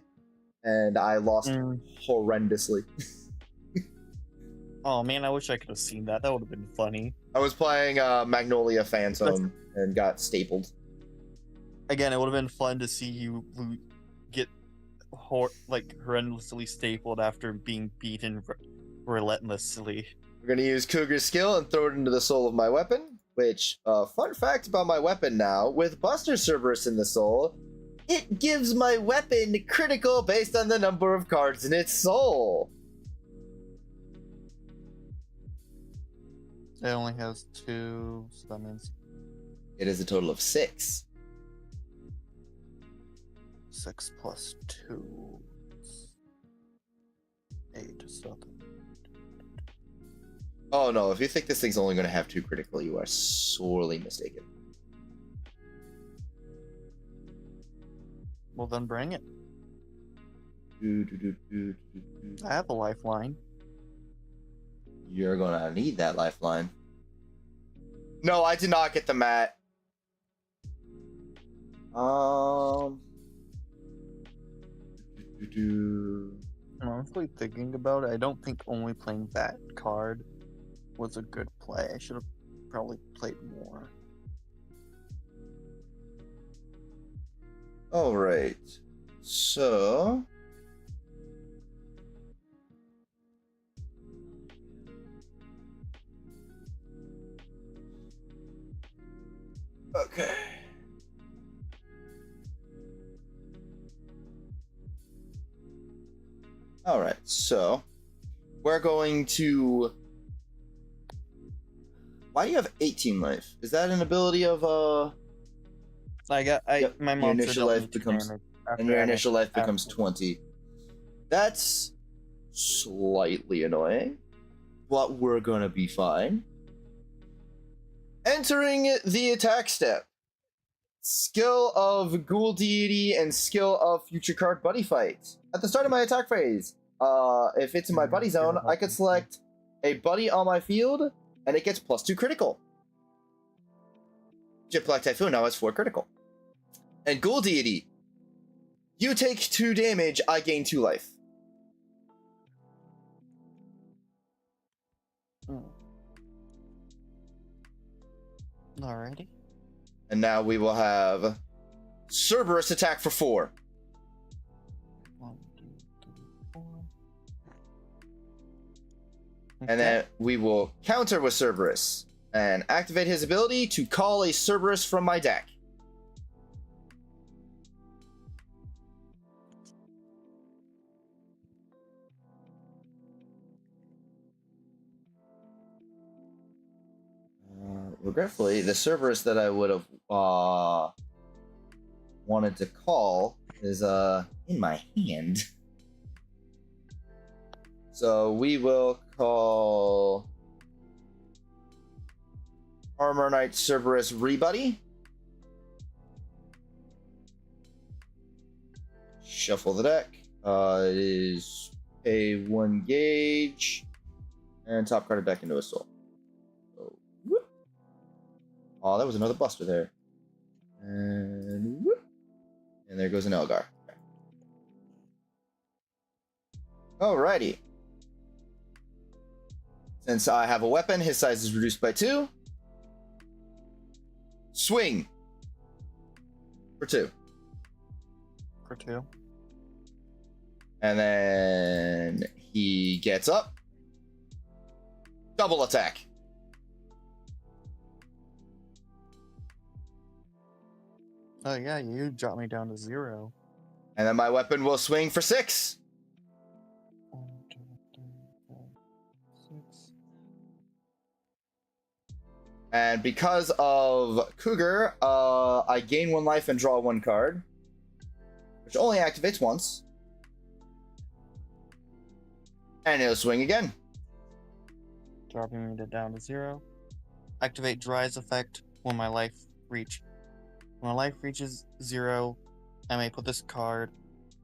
and I lost horrendously. Oh man, I wish I could have seen that. That would have been funny. I was playing Magnolia Phantom and got stapled. Again, it would have been fun to see you get horrendously stapled after being beaten relentlessly. We're gonna use Cougar's skill and throw it into the soul of my weapon. Which, fun fact about my weapon now, with Buster Cerberus in the soul, it gives my weapon critical based on the number of cards in its soul. It only has 2, so that means It is a total of 6. 6 plus 2. 8 is nothing. Oh no, if you think this thing's only going to have 2 critical, you are sorely mistaken. Well, then bring it. Do, do, do, do, do, do. I have a lifeline. You're going to need that lifeline. No, I did not get the mat. Do, do, do. Honestly, thinking about it, I don't think only playing that card was a good play. I should have probably played more. All right. So okay. All right. So we're going to. Why do you have 18 life? Is that an ability of Yep, My your monster initial dealt life me 2 becomes- damage and after your I initial life had- becomes 20. That's slightly annoying, but we're gonna be fine. Entering the attack step. Skill of Ghoul Deity and skill of Future Card Buddyfight. At the start of my attack phase, if it's in my buddy zone, I could select a buddy on my field, and it gets +2 critical. Jet Black Typhoon now has 4 critical. And Ghoul Deity. You take 2 damage, I gain 2 life. Alrighty. And now we will have Cerberus attack for 4. 1, 2, 3, 4. And then we will counter with Cerberus and activate his ability to call a Cerberus from my deck. Regretfully, the Cerberus that I would have wanted to call is in my hand. So we will call Armor Knight Cerberus Rebuddy. Shuffle the deck. It is pay 1 gauge and top card it back into a soul. So, whoop. Oh, that was another Buster there. And whoop. And there goes an Elgar. Okay. Alrighty. Since I have a weapon, his size is reduced by 2. Swing. For 2. For 2. And then he gets up. Double attack. Oh yeah, you dropped me down to 0. And then my weapon will swing for 6. 1, 2, 3, 4, 6. And because of Cougar, I gain 1 life and draw 1 card, which only activates once. And it'll swing again. Dropping me down to 0. Activate Dry's effect when my life reaches 0. I may put this card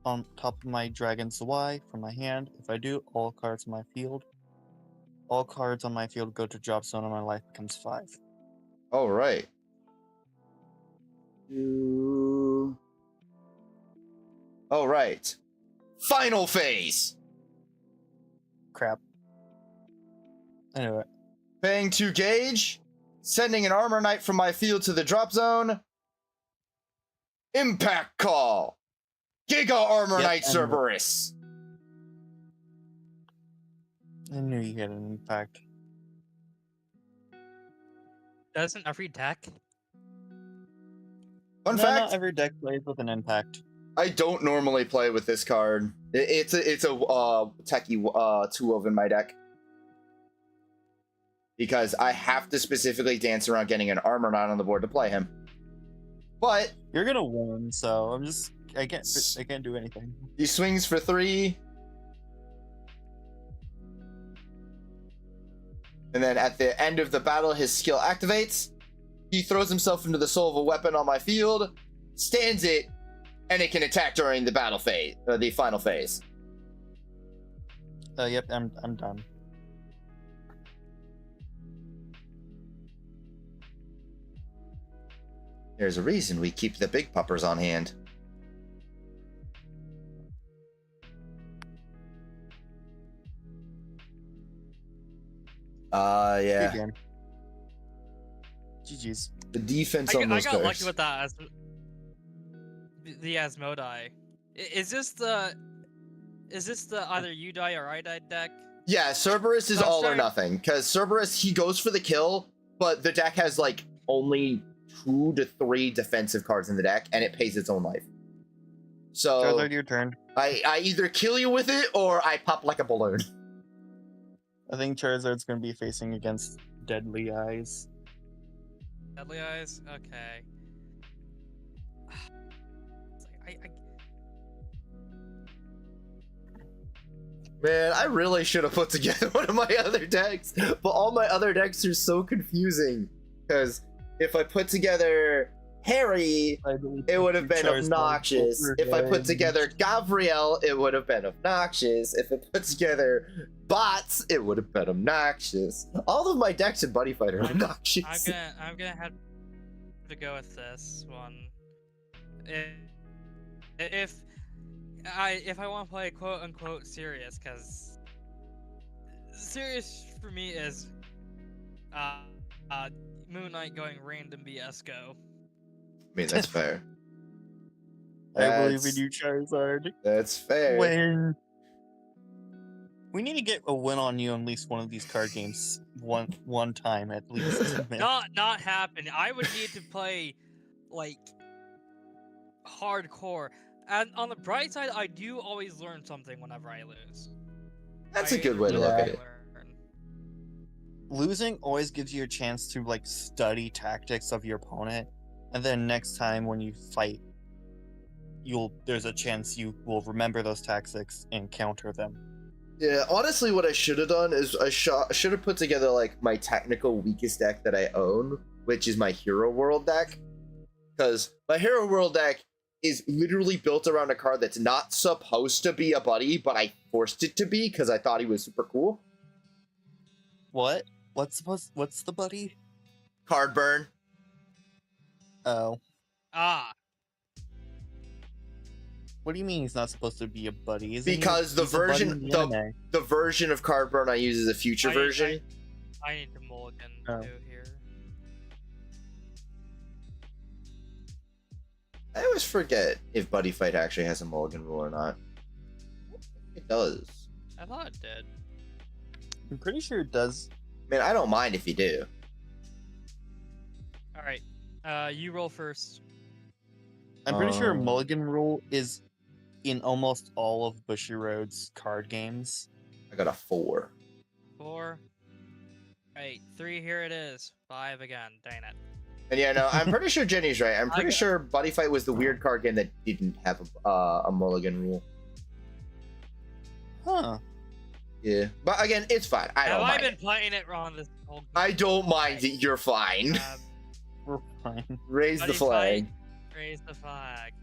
on top of my Dragon's Y from my hand. If I do, all cards on my field go to drop zone and my life becomes 5. All right. All right. Final phase. Crap. I knew it. Paying 2 gauge. Sending an Armor Knight from my field to the drop zone. Impact Call. Giga Armor Knight Cerberus. I knew you had an impact. Doesn't every deck? Fun No, fact, not every deck plays with an impact. I don't normally play with this card. It's a techie 2 of in my deck. Because I have to specifically dance around getting an Armor Knight on the board to play him. But You're gonna win, so I can't do anything. he swings for 3. And then at the end of the battle, his skill activates. He throws himself into the soul of a weapon on my field, stands it, and it can attack during the battle phase, the final phase. Yep, I'm done. There's a reason we keep the big puppers on hand. Yeah. Good game. GG's. The defense I on those got cards. lucky with that as the Asmodai. Is this the either you die or I die deck? Yeah, Cerberus is So I'm all or starting- nothing. Because Cerberus, he goes for the kill, but the deck has like only 2 to 3 defensive cards in the deck, and it pays its own life. So Charizard, your turn. I either kill you with it or I pop like a balloon. I think Charizard's gonna be facing against Deadly Eyes. Deadly Eyes? Okay. Man, I really should have put together one of my other decks, but all my other decks are so confusing. Because if I put together Harry, it would have been obnoxious. If I put together Gabrielle, it would have been obnoxious. If I put together Bots, it would have been obnoxious. All of my decks in Buddyfight are obnoxious. I'm gonna have to go with this one. If I want to play quote unquote serious, because serious for me is Moon Knight going random BS go. I mean, that's fair. I believe That's- in you, Charizard. That's fair. Win. We need to get a win on you in at least one of these card games one time at least. man. Not happen. I would need to play like hardcore. And on the bright side, I do always learn something whenever I lose. That's a I good way to look look at at it. learn. Losing always gives you a chance to like study tactics of your opponent, and then next time when you fight, there's a chance you will remember those tactics and counter them. Yeah, honestly, what I should have done is I should have put together like my technical weakest deck that I own, which is my Hero World deck. Because my Hero World deck is literally built around a card that's not supposed to be a buddy, but I forced it to be because I thought he was super cool. What? What's the buddy? Card burn. Oh. Ah, What do you mean he's not supposed to be a buddy? Isn't Because the he's a buddy version in the anime? the version of Cardburn I use is a future version. I need to mulligan Oh. too here. I always forget if Buddyfight actually has a mulligan rule or not. It does. I thought it did. I'm pretty sure it does. I mean, I don't mind if you do. All right, you roll first. I'm pretty sure Um, mulligan rule is in almost all of Bushiroad's card games. I got a 4. 4. 8. 3. Here it is. 5 again. Dang it. And yeah, no, I'm pretty sure Jenny's right. I'm I pretty got- sure Buddyfight was the weird card game that didn't have a mulligan rule. Huh. Yeah, but again, it's fine. I Have don't I mind. been It. playing it wrong this whole I don't mind it. You're fine. We're fine. Raise the Buddyfight, flag. Raise the flag.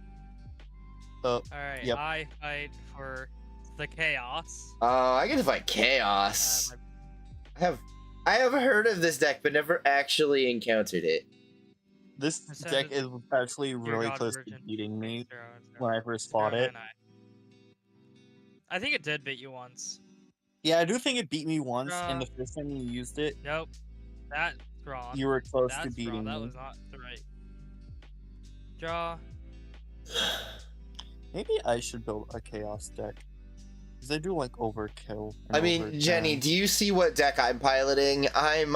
Oh, Alright, yep. I fight for the chaos. I get to fight Chaos. I have heard of this deck, but never actually encountered it. this Send deck it- is actually Dear really God close to Virgin, beating me 0, 0, when I first 0, fought it. 9. I think it did beat you once. Yeah, I do think it beat me once, and the Draw. first time you used it, Nope. That's wrong. you were close to That's beating wrong. That me. was not the right. Draw. Maybe I should build a chaos deck. Because I do like overkill. and I mean, Jenny, overturn. do you see what deck I'm piloting? I'm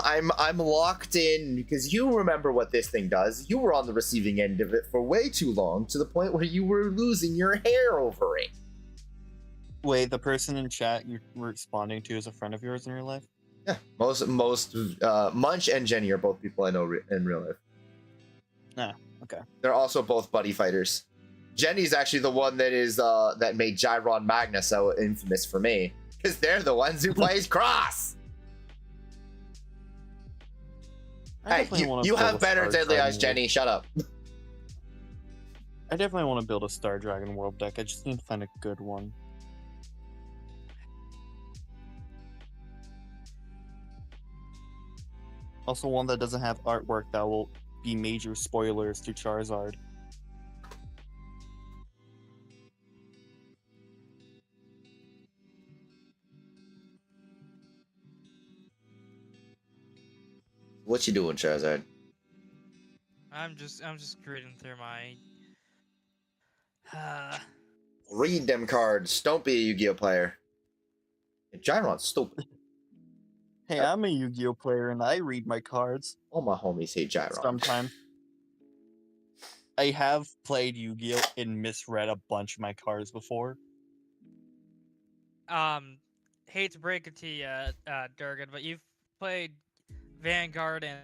locked in because you remember what this thing does. You were on the receiving end of it for way too long, to the point where you were losing your hair over it. Wait, the person in chat you're responding to is a friend of yours in real life? Yeah, most Munch and Jenny are both people I know in real life. Ah, okay. They're also both buddy fighters. Jenny's actually the one that is that made Gyron Magna so infamous for me, because they're the ones who plays Cross. I Hey, definitely wanna you build have a better Star deadly Dragon eyes, World- Jenny. Shut up. I definitely want to build a Star Dragon World deck. I just need to find a good one. Also, one that doesn't have artwork that will be major spoilers to Charizard. What you doing, Charizard? I'm just reading through my. Read them cards. Don't be a Yu-Gi-Oh player. Gyron's stupid. Hey, I'm a Yu-Gi-Oh player and I read my cards All my homies hate Gyron. sometimes. I have played Yu-Gi-Oh and misread a bunch of my cards before. Hate to break it to you, Durgan, but you've played Vanguard and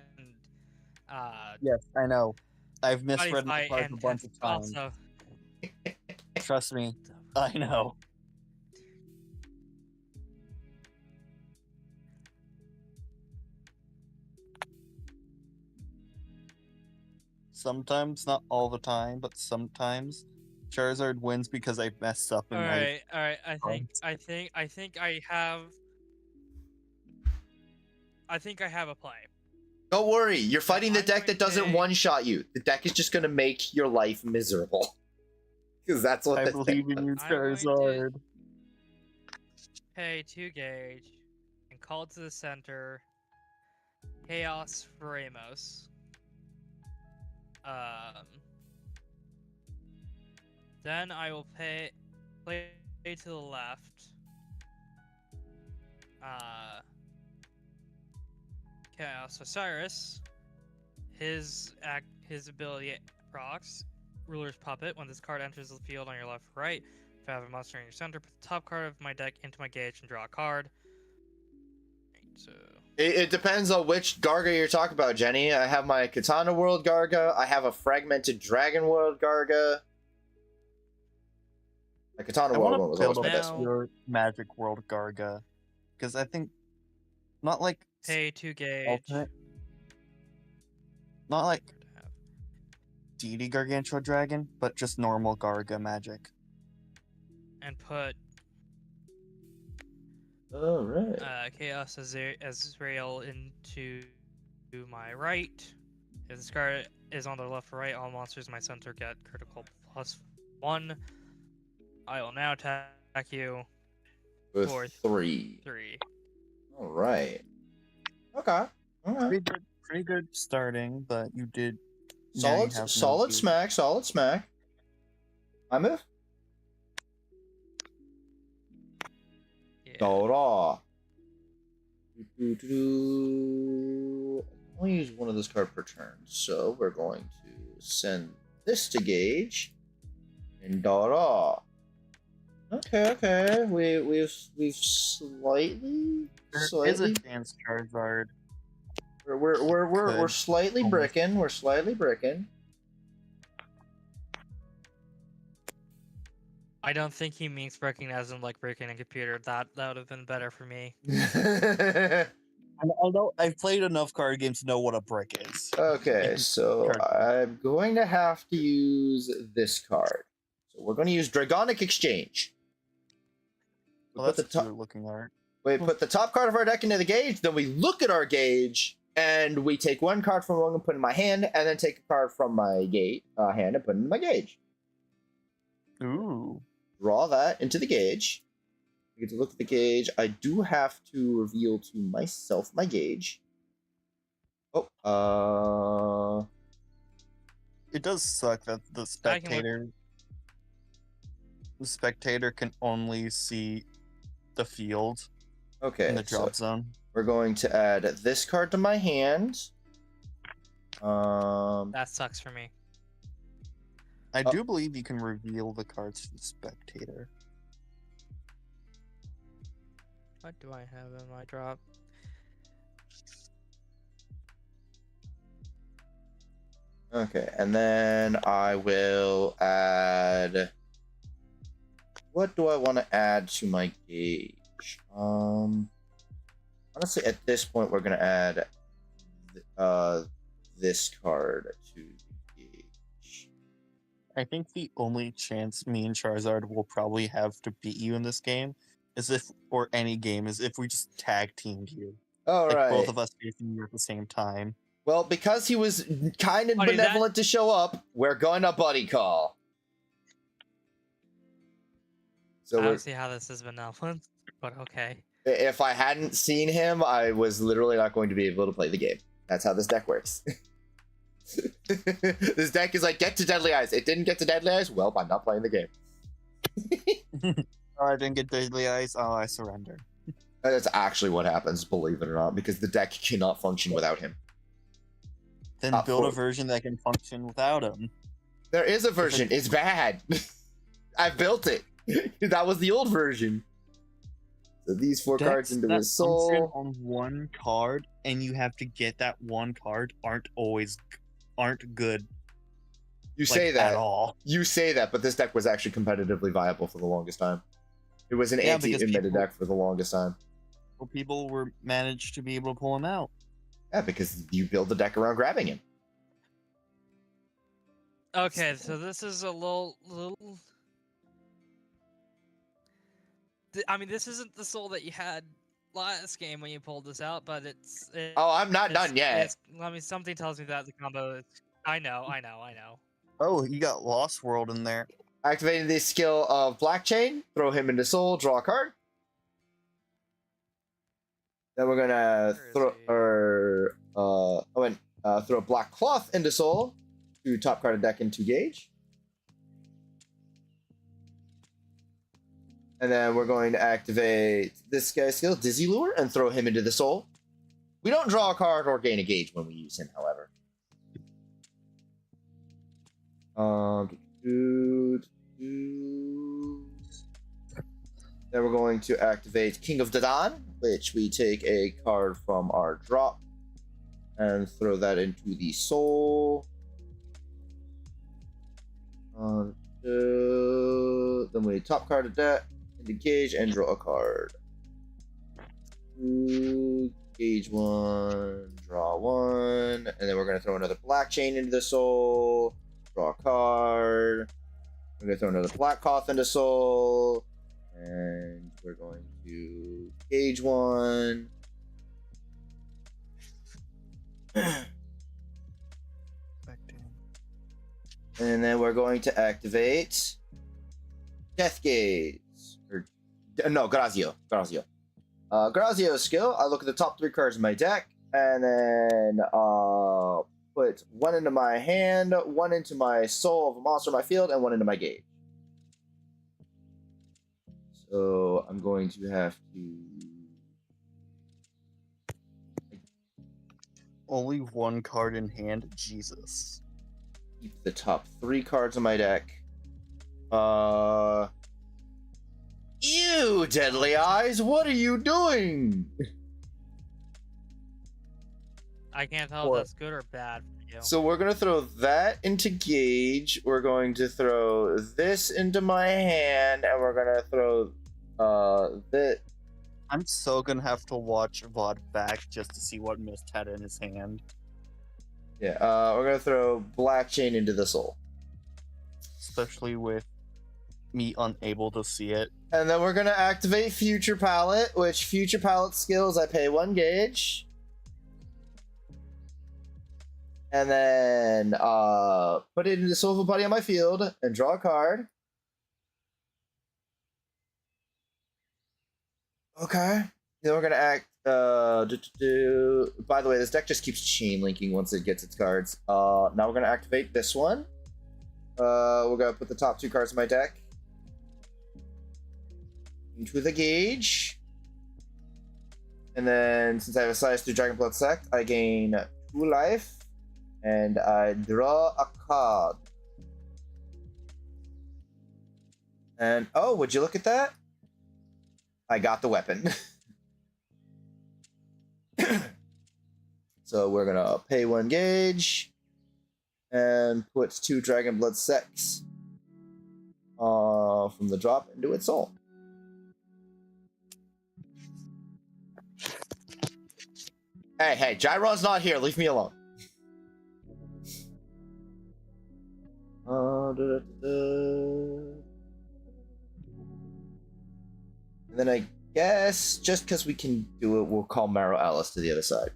Yes, I know. I've misread my Buddyfight cards a bunch of times. also. Trust me, I know. Sometimes, not all the time, but sometimes Charizard wins because I messed up in All my. right, all right. I cards. think I have. I think I have a play. Don't worry, you're fighting the I'm deck that going doesn't to- one-shot you. The deck is just gonna make your life miserable. Because that's what I this believe deck in you, does. I'm going to- Charizard. Pay 2 gauge and call to the center. Chaos for Amos. Then I will play to the left. Chaos Osiris. His ability procs. Ruler's Puppet. When this card enters the field on your left or right, if I have a monster in your center, put the top card of my deck into my gauge and draw a card. So It depends on which Garga you're talking about, Jenny. I have my Katana World Garga. I have a Fragmented Dragon World Garga. My Katana I World want one was to always build my a best one. pure Magic World Garga. Because I think. Not like. pay 2 gauge. Alternate. Not like Deity Gargantua Dragon, but just normal Garga magic. And put Alright. Chaos Azrael into my right. If this card is on the left or right, all monsters in my center get critical +1. I will now attack you With for 3. 3. All right. Okay. All right. Pretty good starting, but you did. Solid, have no solid lead. smack, solid smack. I move. Yeah. Dora. I'll use one of this card per turn. So we're going to send this to Gage. And Dora. Okay. We've slightly There is a chance Charizard. we're slightly Almost. bricking. We're slightly bricking. I don't think he means breaking as in like breaking a computer. That would have been better for me. Although I've played enough card games to know what a brick is. Okay, so I'm going to have to use this card. So we're going to use Dragonic Exchange. Well, Put that's the a top, good looking art. we put the top card of our deck into the Gage, then we look at our Gage, and we take one card from one and put in my hand, and then take a card from my hand and put it in my Gage. Ooh. Draw that into the Gage. I get to look at the Gage. I do have to reveal to myself my Gage. Oh, It does suck that the spectator can only see the field okay. in the drop so zone. we're going to add this card to my hand. That sucks for me. I do believe you can reveal the cards to the spectator. What do I have in my drop? Okay, and then I will add. What do I want to add to my Gage? Honestly, at this point, we're gonna add this card to the Gage. I think the only chance me and Charizard will probably have to beat you in this game is if we just tag teamed you. All Like right. both of us facing you at the same time. Well, because he was kind of Buddy, benevolent to show up, we're going to buddy call. So I don't see how this is benevolent, but okay. if I hadn't seen him, I was literally not going to be able to play the game. That's how this deck works. This deck is like, get to Deadly Eyes. It didn't get to Deadly Eyes. Well, I'm not playing the game. Oh, I didn't get Deadly Eyes. Oh, I surrender. That's actually what happens, believe it or not, because the deck cannot function without him. Then Top build a 4. version that can function without him. There is a version. It's bad. I built it. That was the old version. So these 4 cards into that his soul. function on one card, and you have to get that one card aren't good. You like, say that. at all. You say that, but this deck was actually competitively viable for the longest time. It was an anti-meta deck for the longest time. Well, people managed to be able to pull him out. Yeah, because you build the deck around grabbing him. Okay, so this is a little. I mean, this isn't the soul that you had last game when you pulled this out, but it's. Oh, I'm not done yet. I mean, something tells me that the combo. I know. Oh, you got Lost World in there. Activating the skill of Black Chain, throw him into soul, draw a card. Then we're gonna throw Black Cloth into soul to top card a deck into Gage. And then we're going to activate this guy's skill, Dizzy Lure, and throw him into the soul. We don't draw a card or gain a gauge when we use him, however. Then we're going to activate King of Dadan, which we take a card from our drop and throw that into the soul. Then we top card a deck, engage, and draw a card. Gauge 1, draw 1, and then we're going to throw another Black Chain into the soul, draw a card. We're going to throw another Black Cloth into soul, and we're going to Gauge 1. And then we're going to activate Death Gaze. Or no, Grazio. Grazio's skill. I look at the top 3 cards in my deck, and then put 1 into my hand, 1 into my soul of a monster in my field, and 1 into my gauge. So I'm going to have to. Only 1 card in hand? Jesus. Keep the top 3 cards in my deck. Ew, Deadly Eyes, what are you doing? I can't tell What? if that's good or bad for you. So we're gonna throw that into Gauge. We're going to throw this into my hand, and we're gonna throw this. I'm so gonna have to watch VOD back just to see what Mist had in his hand. Yeah, we're gonna throw Black Chain into the soul. Especially with me unable to see it. And then we're gonna activate Future Palette, which Future Palette skills I pay 1 gauge. And then put it into Soulful Body on my field and draw a card. Okay. Then we're gonna act. By the way, this deck just keeps chain linking once it gets its cards. Now we're gonna activate this one. We're gonna put the top 2 cards in my deck into the Gauge. And then, since I have a size 3 Dragonblood Sect, I gain 2 life. And I draw a card. And, oh, would you look at that? I got the weapon. So we're gonna pay 1 gauge and put 2 Dragonblood Sects from the drop into its soul. Hey, Gyron's not here. Leave me alone. And then I guess, just because we can do it, we'll call Marrow Alice to the other side.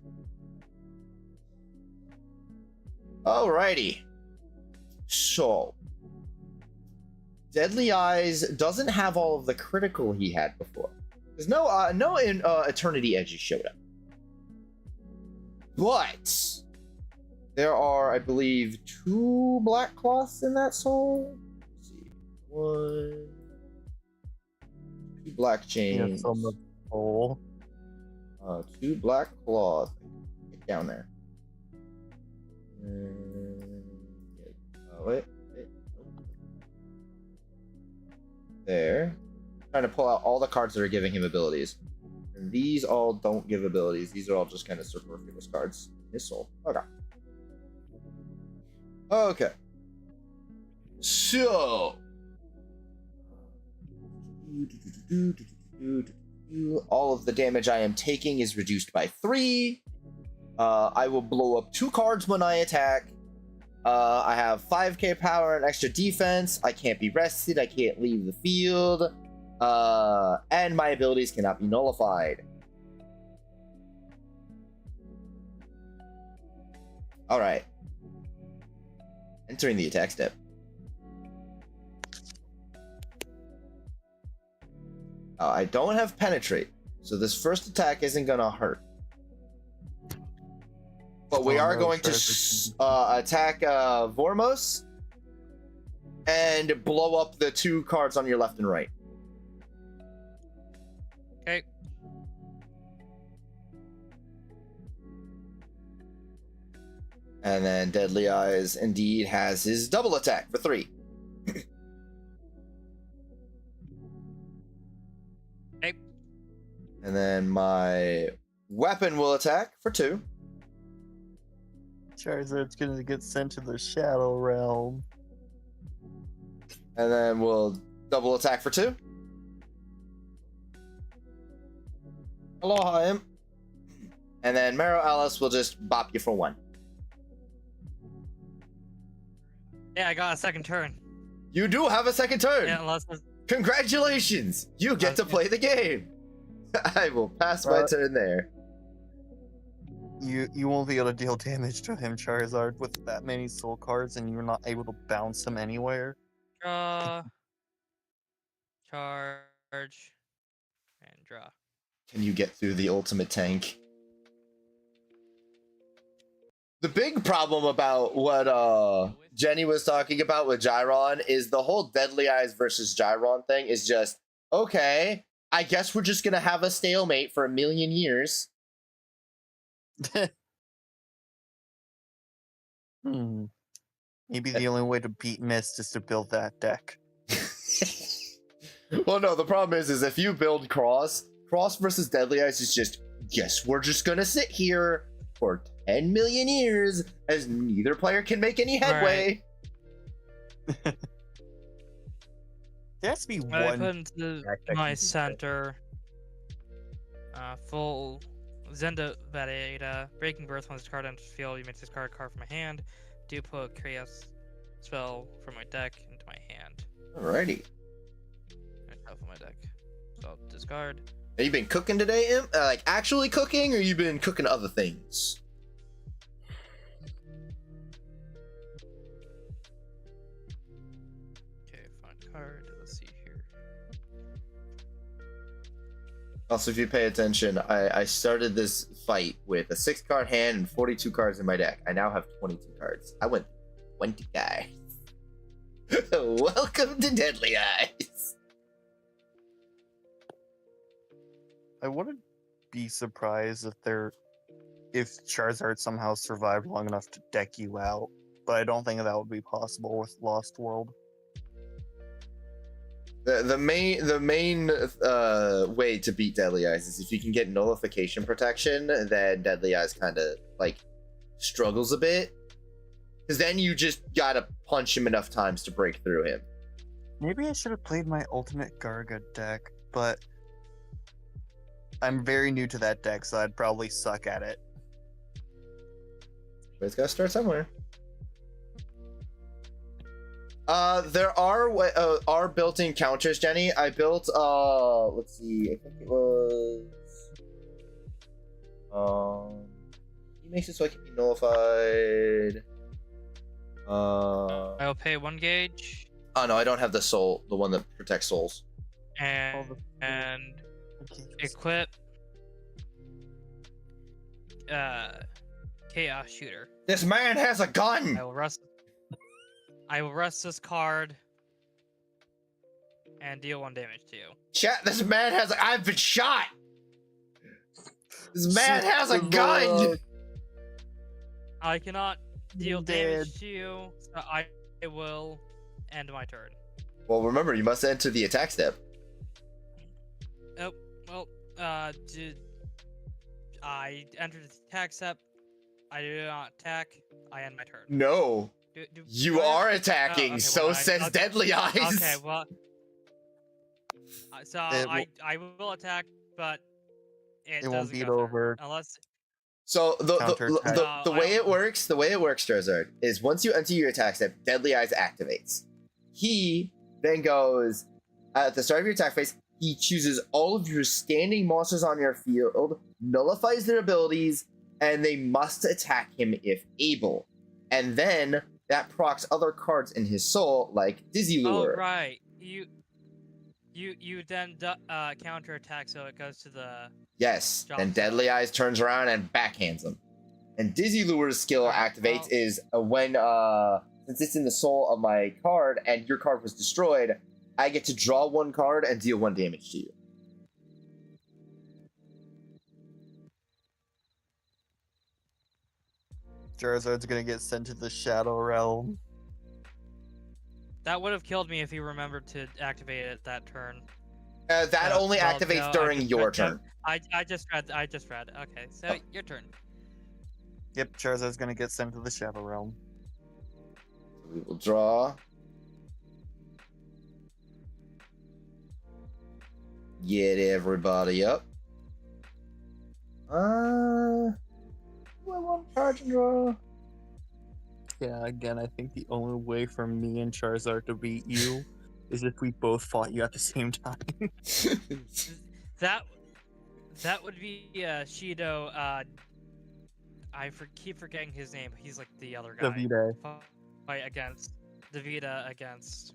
Alrighty. So, Deadly Eyes doesn't have all of the critical he had before. There's no Eternity Edges showed up. But there are, I believe, 2 black cloths in that soul. Let's see. 1, 2 black chains. Yeah, from the soul. 2 black cloths. Get down there. Wait. There. Trying to pull out all the cards that are giving him abilities. And these all don't give abilities. These are all just kind of superfluous cards in his soul. Okay. So. All of the damage I am taking is reduced by 3. I will blow up 2 cards when I attack. I have 5k power and extra defense. I can't be rested. I can't leave the field. And my abilities cannot be nullified. Alright. Entering the attack step. I don't have penetrate, so this first attack isn't gonna hurt. But we are going to attack Vormos and blow up the 2 cards on your left and right. Okay. And then Deadly Eyes indeed has his double attack for 3. Okay. And then my weapon will attack for 2. Charizard's gonna get sent to the Shadow Realm. And then we'll double attack for 2. Aloha him. And then Marrow Alice will just bop you for 1. Yeah, I got a second turn. You do have a second turn. Yeah, unless Congratulations! You get to play the game. I will pass my turn there. You won't be able to deal damage to him, Charizard, with that many soul cards, and you're not able to bounce him anywhere. Draw. Charge. And draw. Can you get through the ultimate tank? The big problem about what Jenny was talking about with Gyron is the whole Deadly Eyes versus Gyron thing is just, okay, I guess we're just gonna have a stalemate for 1,000,000 years. Maybe the only way to beat Mist is to build that deck. Well, no, the problem is if you build Cross versus Deadly Eyes is just, guess we're just gonna sit here for 10,000,000 years as neither player can make any headway. There has to be I one. put into deck that my can do that. center. Full Zenda Veda. Breaking Birth. When this card enters the field, you make this card from my hand. Do put Chaos spell from my deck into my hand. Alrighty. And shuffle my deck. So I'll discard. Have you been cooking today, Imp? Like actually cooking, or you been cooking other things? Okay, find card. Let's see here. Also, if you pay attention, I started this fight with a 6-card hand and 42 cards in my deck. I now have 22 cards. I went 20 guys. Welcome to Deadly Eyes. I wouldn't be surprised if Charizard somehow survived long enough to deck you out, but I don't think that would be possible with Lost World. The main way to beat Deadly Eyes is if you can get nullification protection, then Deadly Eyes kind of like struggles a bit, because then you just gotta punch him enough times to break through him. Maybe I should have played my Ultimate Garga deck, but I'm very new to that deck, so I'd probably suck at it. But it's gotta start somewhere. There are built-in counters, Jenny. I built let's see, I think it was he makes it so I can be nullified. I will pay 1 gauge Oh no, I don't have the soul, the one that protects souls. and equip Chaos Shooter. This man has a I gun. will rust this card and deal 1 damage to you. Chat, this man has I've been shot. This man has a gun. I cannot deal Dead. damage to you, so I will end my turn. Well, remember, you must enter the attack step. Oh, well, I entered the attack step. I do not attack. I end my turn. No, you do I- are Oh, attacking. okay, So well, says okay. Deadly Eyes. Okay, well, so I will attack, but it won't doesn't beat go through, over. unless So the Counterattack. way it works, Charizard, is once you enter your attack step, Deadly Eyes activates. He then goes at the start of your attack phase. He chooses all of your standing monsters on your field, nullifies their abilities, and they must attack him if able. And then that procs other cards in his soul, like Dizzy Lure. Oh right, you then counterattack, so it goes to the. Yes. Drop Then zone. Deadly Eyes turns around and backhands him. And Dizzy Lure's skill Alright, activates well- is when since it's in the soul of my card and your card was destroyed, I get to draw 1 card and deal 1 damage to you. Charizard's gonna get sent to the Shadow Realm. That would have killed me if he remembered to activate it that turn. That only well, activates no, I during just your read that. turn. I just read. Okay, so your turn. Yep, Charizard's gonna get sent to the Shadow Realm. We will draw. Get everybody up. Do I want to charge and draw? Yeah, again, I think the only way for me and Charizard to beat you is if we both fought you at the same time. That would be Shido keep forgetting his name. He's like the other guy. Davide. Fight against Davida against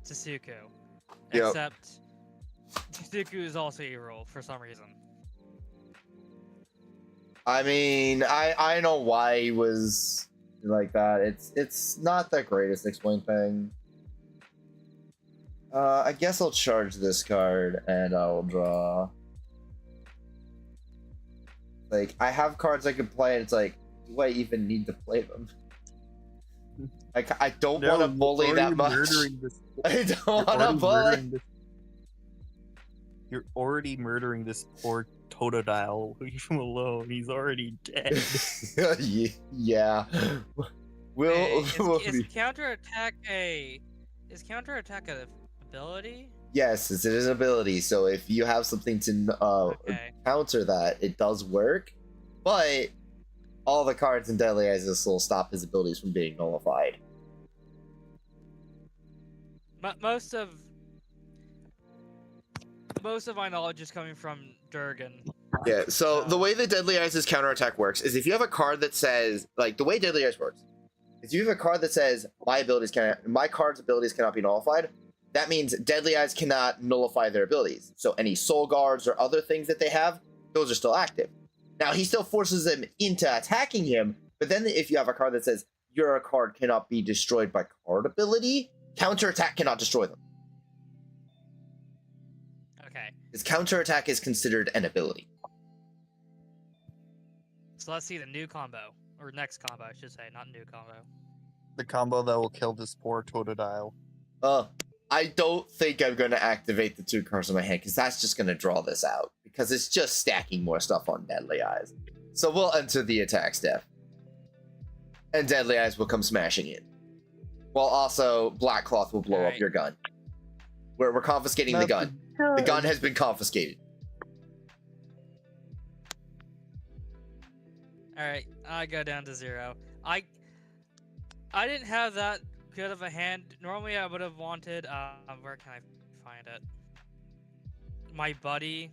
Tsuku. Yep. Except Tsuku is also evil for some reason. I mean, I know why he was like that. It's not the greatest explained thing. I guess I'll charge this card and I'll draw. Like, I have cards I can play, and it's like, do I even need to play them? Like, I don't want to bully that much. I don't want to bully. You're already murdering this poor Totodile. Leave him alone. He's already dead. Yeah. Is counterattack an ability? Yes, it's an ability. So if you have something to counter that, it does work. But all the cards in Deadly Eyes will stop his abilities from being nullified. Most of my knowledge is coming from Durgan. Yeah, so the way the Deadly Eyes' counterattack works is if you have a card that says, like, the way Deadly Eyes works is you have a card that says, my card's abilities cannot be nullified. That means Deadly Eyes cannot nullify their abilities. So any Soul Guards or other things that they have, those are still active. Now, he still forces them into attacking him, but then if you have a card that says, your card cannot be destroyed by card ability, counterattack cannot destroy them. Okay. His counterattack is considered an ability. So let's see the new combo. Or next combo, I should say, not new combo. The combo that will kill this poor Totodile. I don't think I'm going to activate the 2 cards in my hand, because that's just going to draw this out. Because it's just stacking more stuff on Deadly Eyes. So we'll enter the attack step. And Deadly Eyes will come smashing in. While also, Black Cloth will blow up your gun. We're confiscating the gun. The gun has been confiscated. Alright, I go down to 0. I didn't have that good of a hand. Normally I would have wanted, where can I find it? My buddy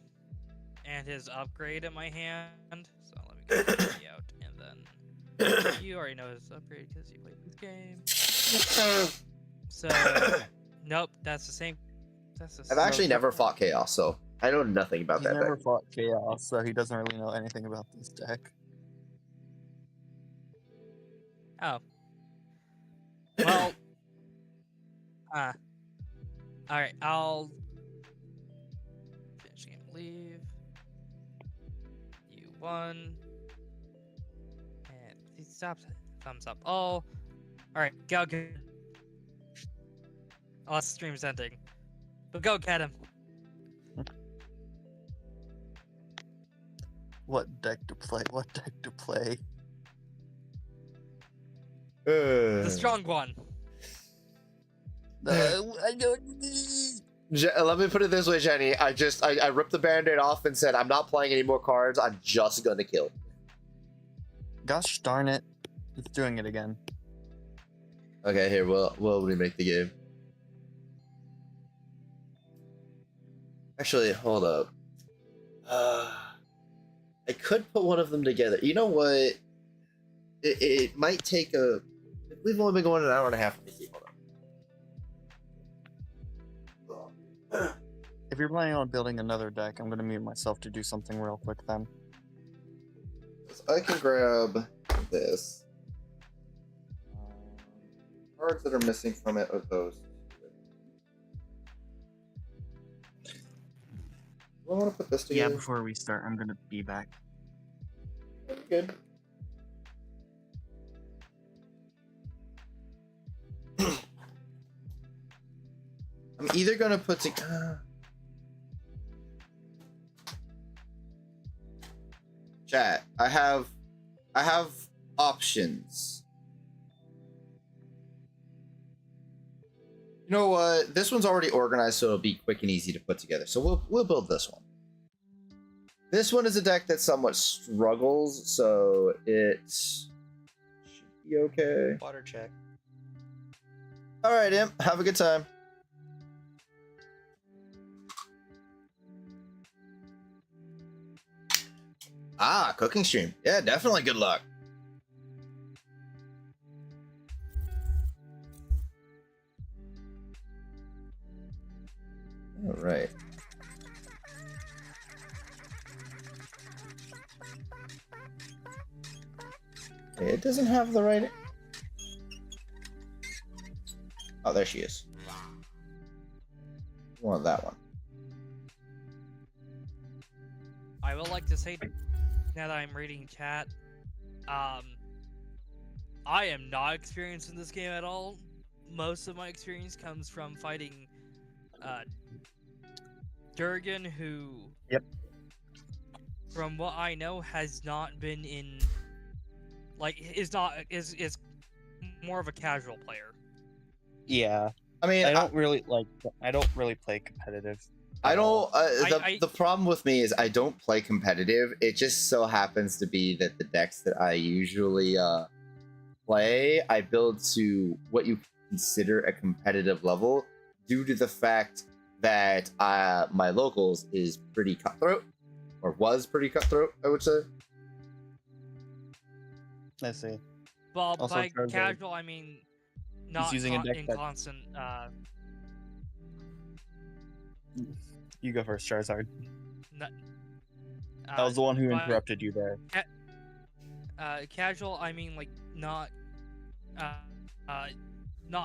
and his upgrade in my hand. So let me get the buddy out, and then you already know his upgrade because you played this game. So, nope, that's the same. I've actually never fought Chaos, so I know nothing about that. He's never fought Chaos, so he doesn't really know anything about this deck. Oh. Well. Alright, I'll finish game, leave. You won. And he stops. Thumbs up. All. Alright, go get him. Unless the stream's ending. But go get him. What deck to play? What deck to play? The strong one. I don't. Let me put it this way, Jenny. I ripped the band-aid off and said, I'm not playing any more cards. I'm just gonna kill. Gosh darn it. It's doing it again. Okay, here, we'll remake the game. Actually, hold up. I could put one of them together. You know what? It might take a... We've only been going an hour and a half. Let me see. Hold on. If you're planning on building another deck, I'm gonna mute myself to do something real quick then. I can grab this. Cards that are missing from it are those. Do I want to put this together? Yeah, before we start, I'm gonna be back. Good. I'm either gonna put together. Chat. I have options. You know what? This one's already organized, so it'll be quick and easy to put together. So we'll build this one. This one is a deck that somewhat struggles, so it should be okay. Water check. All right, Imp. Have a good time. Ah, cooking stream. Yeah, definitely good luck. All right. Okay, it doesn't have the right. Oh, there she is. I want that one. I would like to say, now that I'm reading chat, I am not experienced in this game at all. Most of my experience comes from fighting Durgan, who, Yep. from what I know, has not been in, like, is more of a casual player. Yeah. I mean, I don't really play competitive. I at all. don't. The problem with me is I don't play competitive. It just so happens to be that the decks that I usually play, I build to what you consider a competitive level, due to the fact that my locals is pretty cutthroat, or was pretty cutthroat, I would say. I see. Well, Also, by Charizard. casual, I mean not using a deck in that- constant. You go first, Charizard. N- I was the one who by interrupted you there. Casual, I mean like not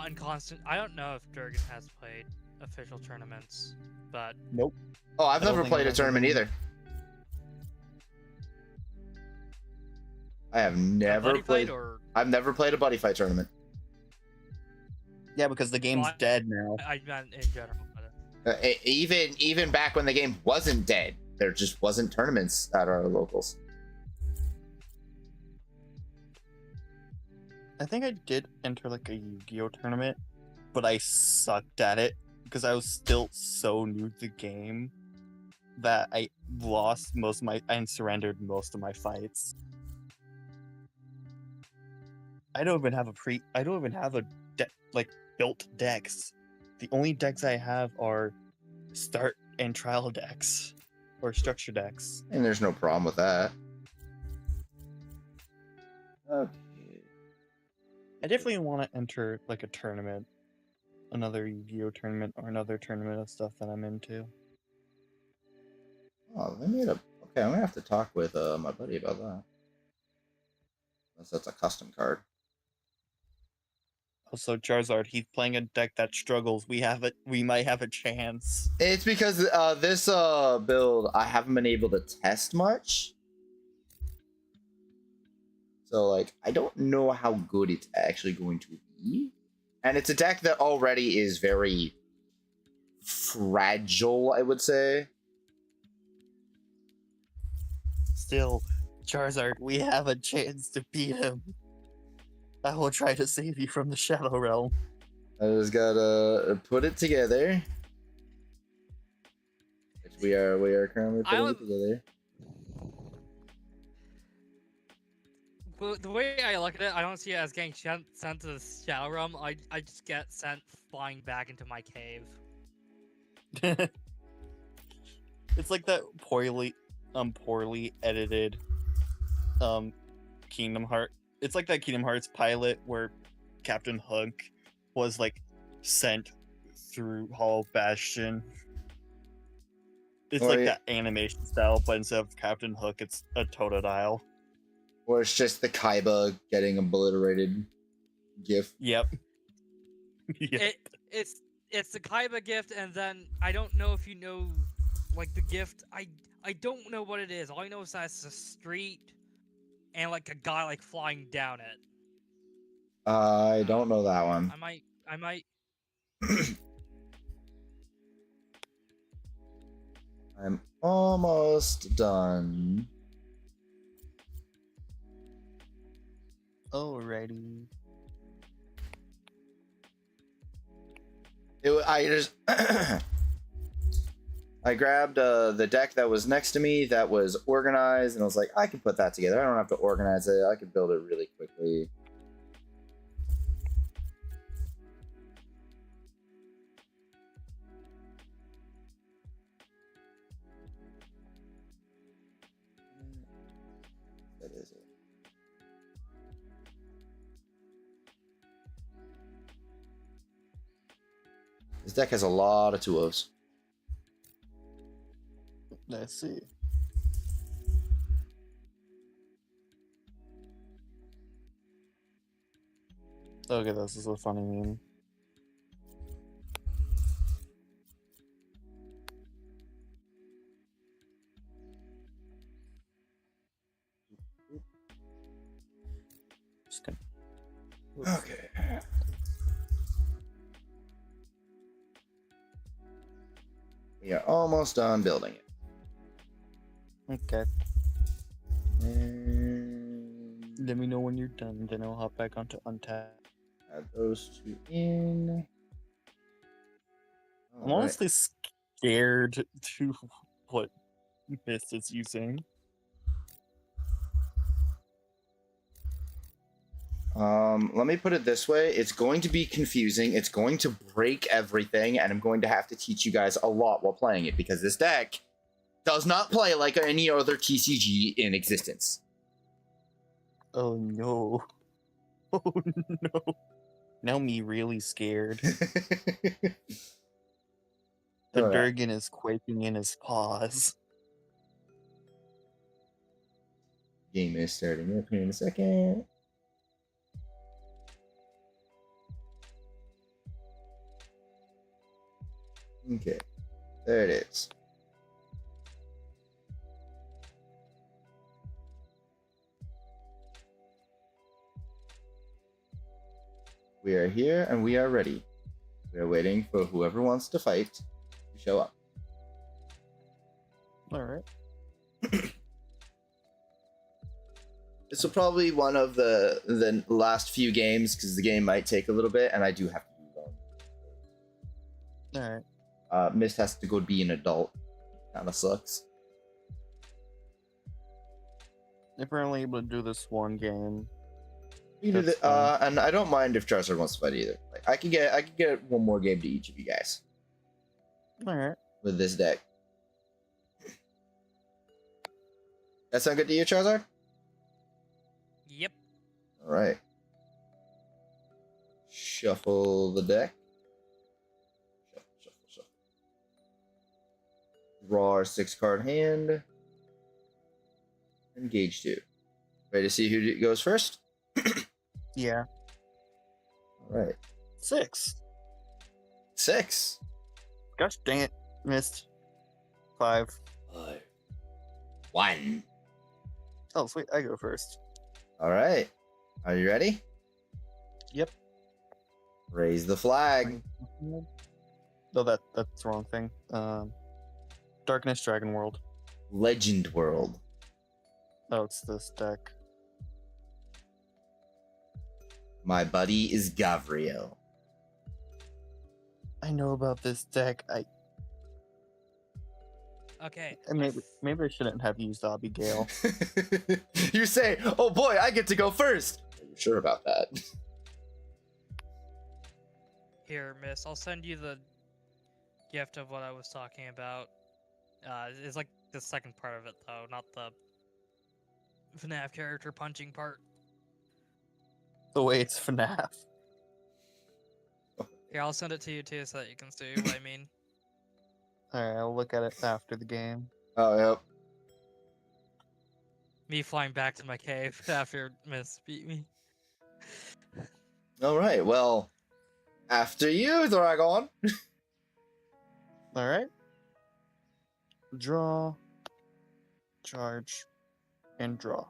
in constant. I don't know if Durgan has played official tournaments, but Nope. Oh, I've I don't never think played a I've ever tournament been- either. I have never Buddy played. Fight or I've never played a buddy fight tournament. Yeah, because the game's Well, dead now. I meant in general. But, Even back when the game wasn't dead, there just wasn't tournaments at our locals. I think I did enter like a Yu-Gi-Oh tournament, but I sucked at it because I was still so new to the game that I lost most of my and surrendered most of my fights. I don't even have built decks. The only decks I have are start and trial decks or structure decks. And there's no problem with that. Okay. I definitely want to enter like a tournament, another Yu-Gi-Oh tournament or another tournament of stuff that I'm into. Oh, they made a. Okay, I'm gonna have to talk with my buddy about that. Unless that's a custom card. Also, Charizard, he's playing a deck that struggles. We might have a chance. It's because this build I haven't been able to test much. So like I don't know how good it's actually going to be. And it's a deck that already is very fragile, I would say. Still, Charizard, we have a chance to beat him. I will try to save you from the Shadow Realm. I just gotta put it together. Which we are currently putting it together. But the way I look at it, I don't see it as getting sent to the Shadow Realm. I just get sent flying back into my cave. It's like that poorly edited Kingdom Heart. It's like that Kingdom Hearts pilot where Captain Hook was like sent through Hollow Bastion. It's Or like it- that animation style, but instead of Captain Hook, it's a Totodile. Or it's just the Kaiba getting obliterated gif. Yep. Yeah. It's the Kaiba gift, and then I don't know if you know, like the gift. I don't know what it is. All I know is that it's a street, and like a guy like flying down it. I don't know that one. I might. I'm almost done. Alrighty. I just I grabbed the deck that was next to me that was organized, and I was like, I can put that together. I don't have to organize it. I can build it really quickly. This deck has a lot of 2-0s. Let's see. Okay, this is a funny meme. Just gonna... Okay. We are almost done building it. Okay. And Let me know when you're done, then I'll hop back onto Untap. add those two in. I'm All right. honestly scared to what Mist is using. Let me put it this way. It's going to be confusing. It's going to break everything, and I'm going to have to teach you guys a lot while playing it because this deck does not play like any other TCG in existence. Oh no. Oh no. Now me really scared. The Alright. Durgan is quaking in his paws. Game is starting up here in a second. Okay, there it is. We are here and we are ready. We are waiting for whoever wants to fight to show up. Alright. This will probably be one of the last few games because the game might take a little bit and I do have to move on. Alright. Mist has to go be an adult. Kind of sucks. If we're only able to do this one game. You can do That's the, and I don't mind if Charizard wants to fight either. Like, I could get one more game to each of you guys Alright. with this deck. That sound good to you, Charizard? Yep. All right. Shuffle the deck. Shuffle. Draw our 6-card hand. Engage 2. Ready to see who goes first? Yeah. All right. 6. 6. Gosh dang it. Missed. 5. 1. Oh, sweet. I go first. All right. Are you ready? Yep. Raise the flag. No, that's the wrong thing. Darkness Dragon World. Legend World. Oh, it's this deck. My buddy is Gavriel. I know about this deck. Okay. Maybe I shouldn't have used Abigail. You say, oh boy, I get to go first. Are you sure about that? Here, miss. I'll send you the gift of what I was talking about. It's like the second part of it, though, not the FNAF character punching part. The way it's FNAF. Here, I'll send it to you too, so that you can see what I mean. Alright, I'll look at it after the game. Oh, yep. Me flying back to my cave after Miss beat me. All right. Well, after you, Dragon. Alright. Draw. Charge. And draw.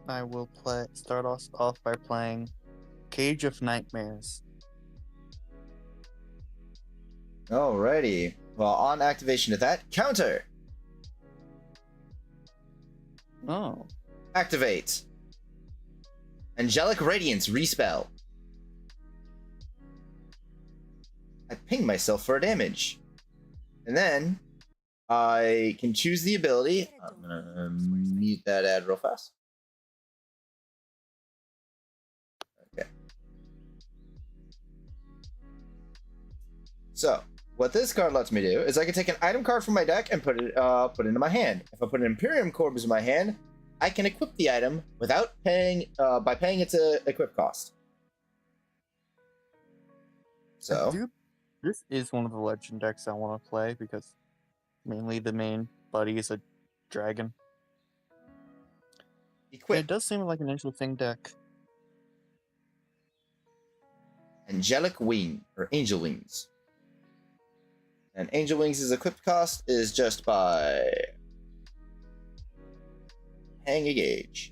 I will start us off by playing Cage of Nightmares. Alrighty. Well, on activation of that, counter. Oh. Activate. Angelic Radiance, respell. I ping myself for damage. And then I can choose the ability. I'm gonna mute that ad real fast. Okay. So what this card lets me do is I can take an item card from my deck and put it into my hand. If I put an Imperium Corpus in my hand, I can equip the item without paying by paying its equip cost. So This is one of the legend decks I want to play because mainly the main buddy is a dragon. equip It does seem like an interesting deck. Angelic Wing or Angel Wings. And Angel Wings' equipped cost is just by paying a gauge.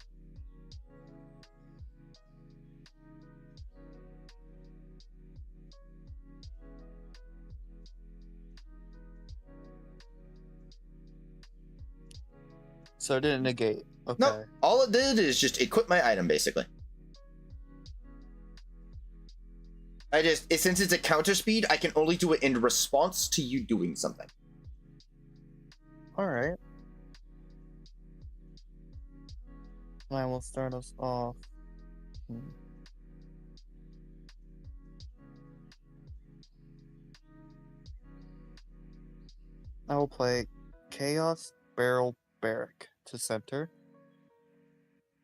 So it didn't negate. Okay. No, all it did is just equip my item, basically. Since it's a counter speed, I can only do it in response to you doing something. Alright. I will start us off. I will play Chaos Barrel Barrack to center.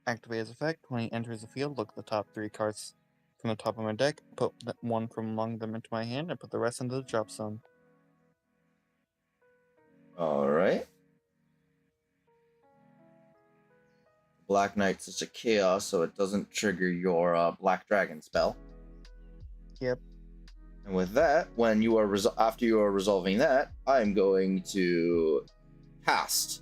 Activate his effect. When he enters the field, look at the top 3 cards from the top of my deck, put one from among them into my hand, and put the rest into the drop zone. Alright. Black Knight's just a chaos, so it doesn't trigger your Black Dragon spell. Yep. And with that, when you are after you are resolving that, I'm going to cast.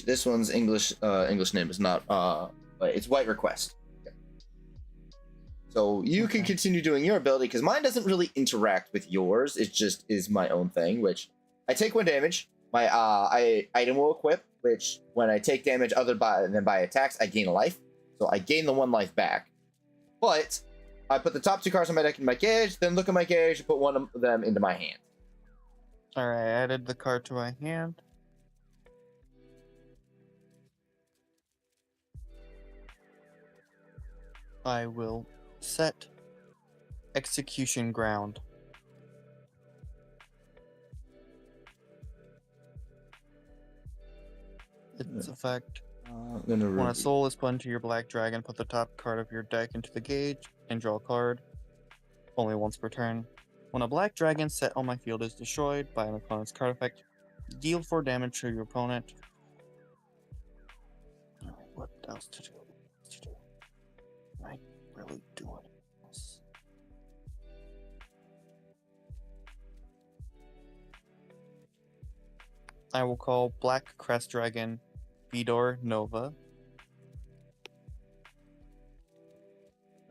This one's English name is not it's White Request. Okay. So you can continue doing your ability because mine doesn't really interact with yours. It just is my own thing, which I take 1 damage. My item will equip, which when I take damage other than by attacks, I gain a life. So I gain the 1 life back. But I put the top 2 cards on my deck in my gauge, then look at my gauge and put one of them into my hand. Alright, I added the card to my hand. I will set Execution Ground. Its effect. When a soul is put into your black dragon, put the top card of your deck into the gauge and draw a card. Only once per turn. When a black dragon set on my field is destroyed by an opponent's card effect, deal 4 damage to your opponent. Alright, what else to do? Am I really doing else? I will call Black Crest Dragon Vidor Nova.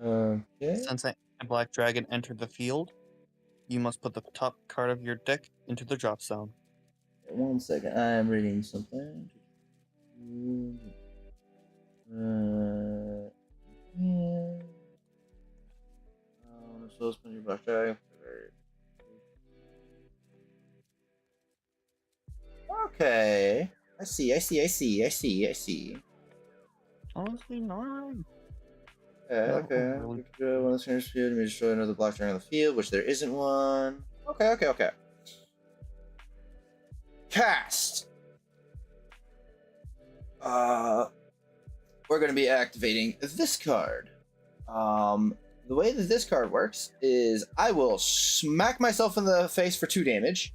Okay. Since a black dragon entered the field, you must put the top card of your deck into the drop zone. 1 second, I am reading something. So spend your black dragon. Okay. I see. Honestly, not. Okay. Really? When this turns field, you may destroy another black dragon on the field, which there isn't one. Okay. Cast. We're gonna be activating this card. The way that this card works is I will smack myself in the face for 2 damage,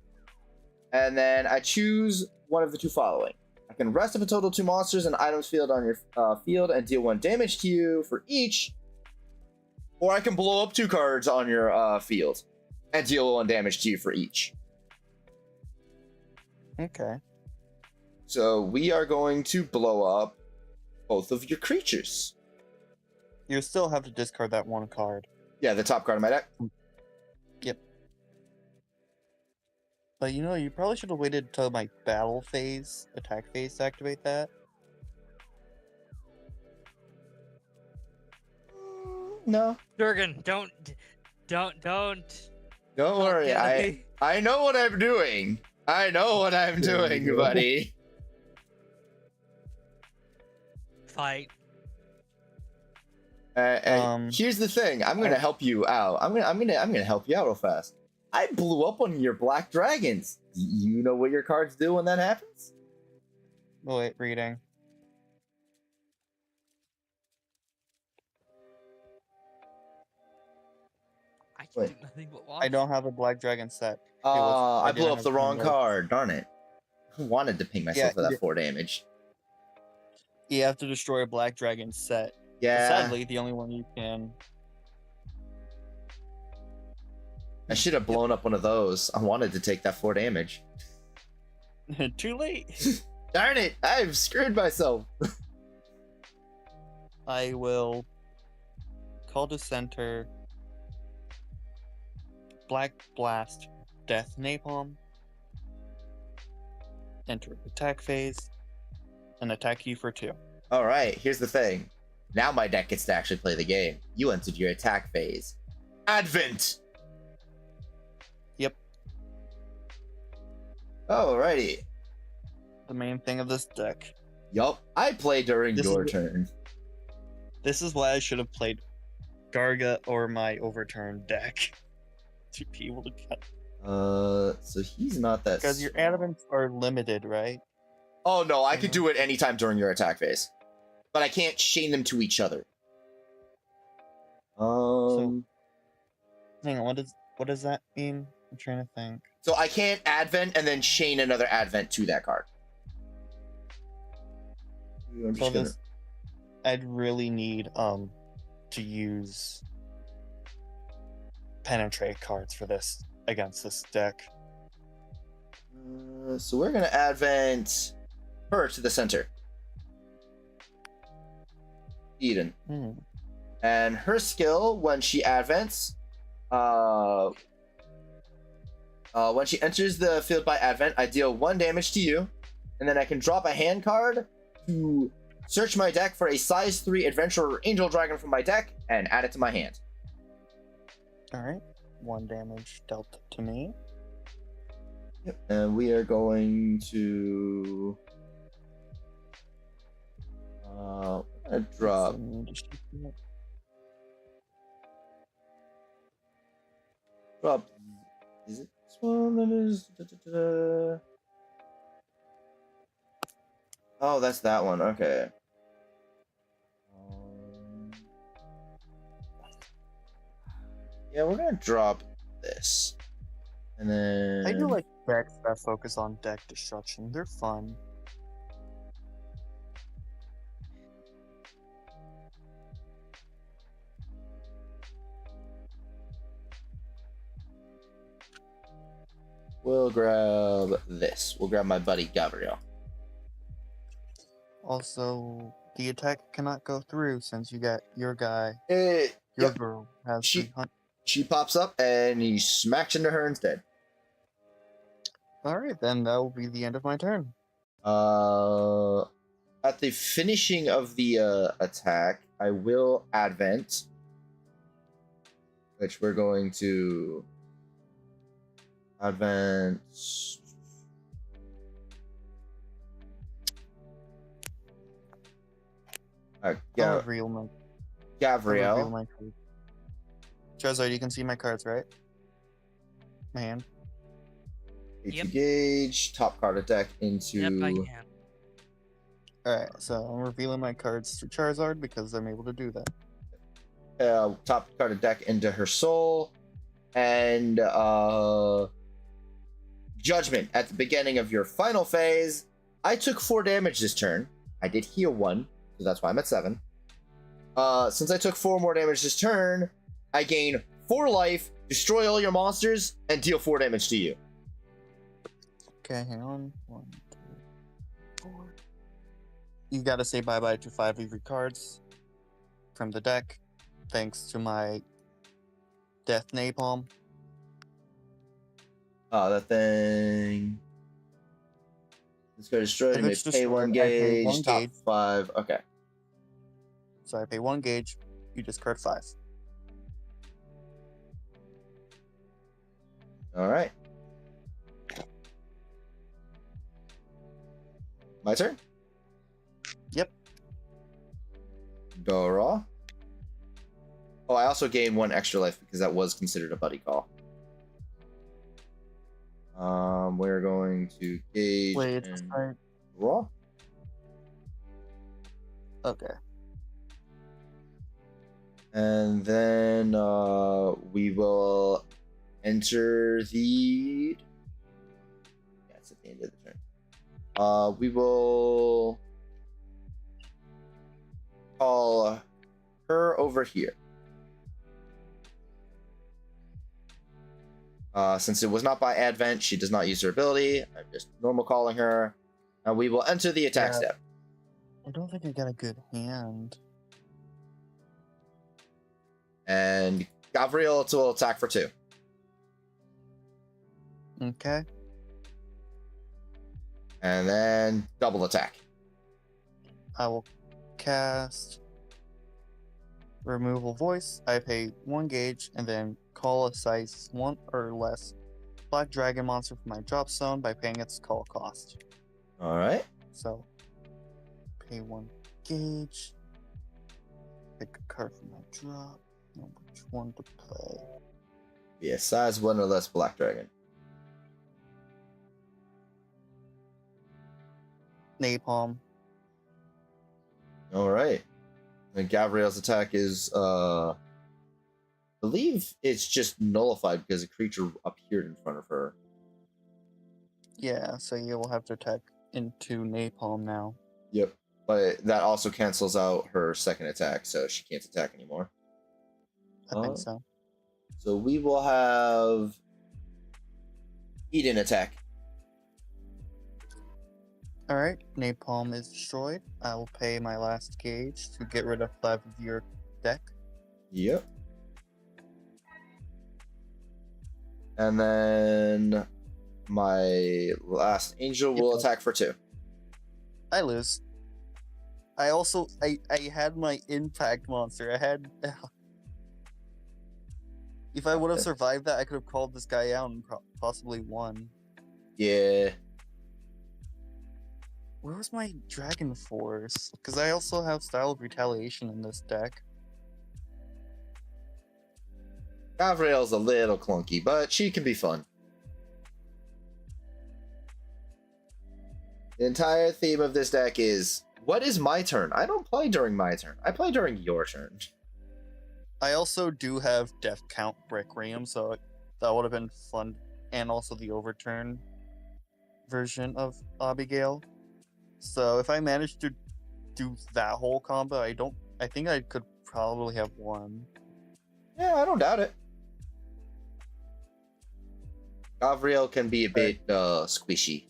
and then I choose one of the 2 following. I can rest up a total 2 monsters and items field on your field and deal 1 damage to you for each, or I can blow up 2 cards on your field and deal 1 damage to you for each. Okay. So we are going to blow up both of your creatures. You still have to discard that 1 card. Yeah, the top card of my deck. Yep. But you probably should have waited till my battle phase, attack phase to activate that. No. Durgan, don't. Don't Oh, worry. yeah. I know what I'm doing. I know what I'm doing, buddy. Buddyfight. Here's the thing. I'm gonna help you out. I'm gonna help you out real fast. I blew up one of your black dragons. You know what your cards do when that happens? Wait, reading. I can Wait. do nothing but watch. I don't have a black dragon set. I blew didn't up have the wrong time to- card. Darn it. I wanted to ping myself Yeah, for that you- 4 damage. You have to destroy a black dragon set. Yeah. Sadly, the only one you can. I should have blown up one of those. I wanted to take that 4 damage. Too late. Darn it! I've screwed myself. I will call to center. Black Blast, Death Napalm. Enter attack phase, and attack you for 2. All right. Here's the thing. Now my deck gets to actually play the game. You entered your attack phase. Advent. Yep. Alrighty. The main thing of this deck. Yup. I play during This your is- turn. This is why I should have played Garga or my overturned deck to be able to cut. So he's not that. Because your adamants are limited, right? Oh no, I could do it anytime during your attack phase, but I can't chain them to each other. Hang on, what does that mean? I'm trying to think. So I can't advent and then chain another advent to that card. I'm So just gonna... this, I'd really need to use penetrate cards for this against this deck. So we're gonna advent her to the center. Eden. And her skill when she advents, when she enters the field by advent, I deal 1 damage to you, and then I can drop a hand card to search my deck for a size 3 adventurer angel dragon from my deck and add it to my hand. Alright. 1 damage dealt to me. Yep. And we are going to drop. Drop. Is it this one that is? Oh, that's that one. Okay. Yeah, we're gonna drop this, and then I do like decks that focus on deck destruction. They're fun. we'll grab this. We'll grab my buddy Gabriel. Also, the attack cannot go through since you got your guy. Your Your girl has She- 300. She pops up and he smacks into her instead. Alright, then that will be the end of my turn. At the finishing of the attack, I will advent, which we're going to advent. I'll reveal my, I'll reveal Gabriel. my card. Charizard, you can see my cards, right? My hand. Yep. Gauge, top card of deck into. Yep, I can. Alright, so I'm revealing my cards to Charizard because I'm able to do that. Top card of deck into her soul, and judgment at the beginning of your final phase. I took 4 damage this turn. I did heal 1, so that's why I'm at 7. Since I took 4 more damage this turn, I gain 4 life, destroy all your monsters, and deal 4 damage to you. Okay, hang on. 1, 2, 4. You gotta say bye-bye to 5 of your cards from the deck, thanks to my Death Napalm. That thing. Let's go destroy. If May it's pay 1 destroyed, I pay gauge. 1 Top gauge. 5. Okay. So I pay 1 gauge, you discard 5. All right. My turn. Yep. Dora. Oh, I also gained 1 extra life because that was considered a buddy call. We're going to gauge Wait, and sorry. draw. Okay. And then we will enter the. Yeah, it's at the end of the turn. We will call her over here. Since it was not by Advent, she does not use her ability. I'm just normal calling her. And we will enter the attack Yeah. step. I don't think I got a good hand. And Gabriel will attack for 2. Okay. And then double attack. I will cast Removal Voice. I pay 1 gauge and then call a size 1 or less black dragon monster from my drop zone by paying its call cost. Alright. So, pay 1 gauge. Pick a card from my drop. Know which one to play. Yeah, size 1 or less black dragon. Napalm. Alright. And Gabriel's attack is, I believe it's just nullified because a creature appeared in front of her. Yeah, so you will have to attack into Napalm now. Yep. But that also cancels out her second attack, so she can't attack anymore. I think so. So we will have Eden attack. Alright, Napalm is destroyed. I will pay my last gauge to get rid of 5 of your deck. Yep. And then my last angel will attack for 2. I lose. I also I had my impact monster. I had if I would have survived that, I could have called this guy out and possibly won. Yeah. Where was my Dragon Force? Because I also have Style of Retaliation in this deck. Gabrielle's a little clunky, but she can be fun. The entire theme of this deck is, what is my turn? I don't play during my turn. I play during your turn. I also do have Death Count Requiem, so that would have been fun. And also the Overturn version of Abigail. So if I managed to do that whole combo, I think I could probably have won. Yeah, I don't doubt it. Gabrielle can be a bit squishy.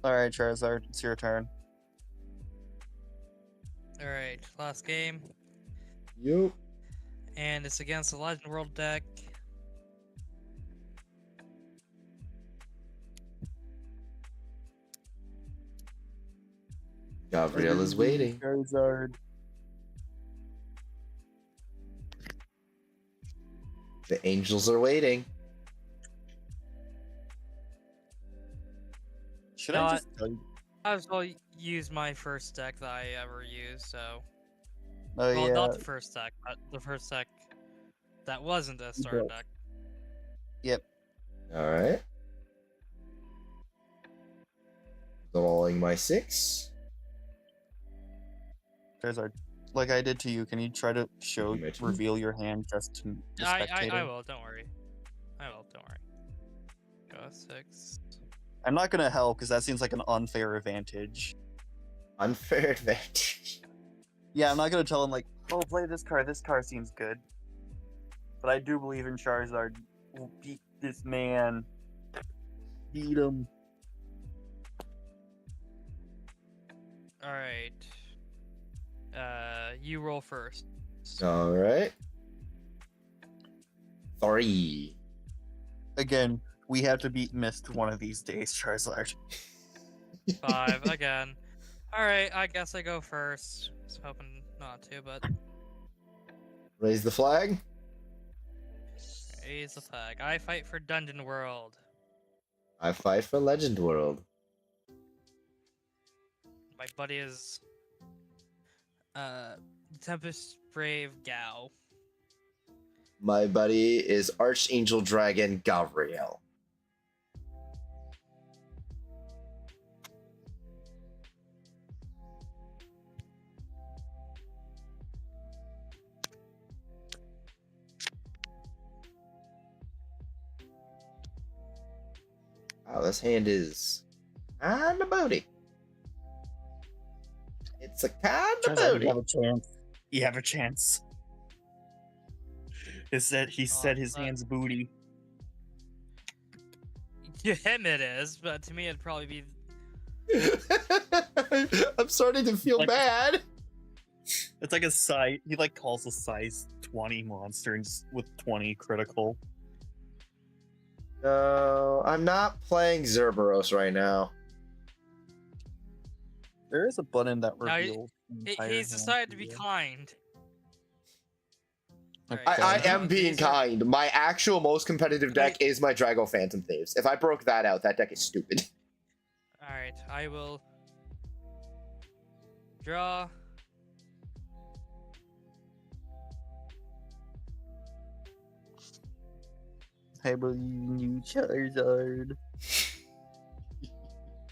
Alright, Charizard, it's your turn. Alright, last game. Yup. And it's against the Legend World deck. Gabrielle is waiting. Charizard. The angels are waiting. Should No, I just tell you? I was well use my first deck that I ever used, so Oh well yeah. not the first deck, but the first deck that wasn't a starter Yep. deck. Yep. Alright. Drawing my 6. Charizard. Like I did to you, can you try to You mentioned- reveal your hand just to the I spectator? will, don't worry. I will, don't worry. Go 6. I'm not gonna help because that seems like an unfair advantage. Unfair advantage. Yeah, I'm not gonna tell him like, oh, play this card. This card seems good. But I do believe in Charizard. Will beat this man. Beat him. Alright. You roll first. Alright. 3. Again, we have to beat Mist one of these days, Charizard. 5 again. Alright, I guess I go first. I was hoping not to, but Raise the flag. raise the flag. I fight for Dungeon World. I fight for Legend World. My buddy is Tempest Brave Gao. My buddy is Archangel Dragon Gavriel. Wow, this hand is kind of booty. It's a kind of Turns out booty. you have a chance. You have a chance. He said his but- hand's booty. To him it is, but to me it'd probably be. I'm starting to feel Like- bad. It's like a size. He like calls a size 20 monster and with 20 critical. No, I'm not playing Zerberos right now. There is a button that Now, reveals. the entire He's hand decided to be you. kind. Okay. I Okay. am being These are- kind. My actual most competitive deck is my Drago Phantom Thieves. If I broke that out, that deck is stupid. Alright, I will draw. I believe in you, Charizard.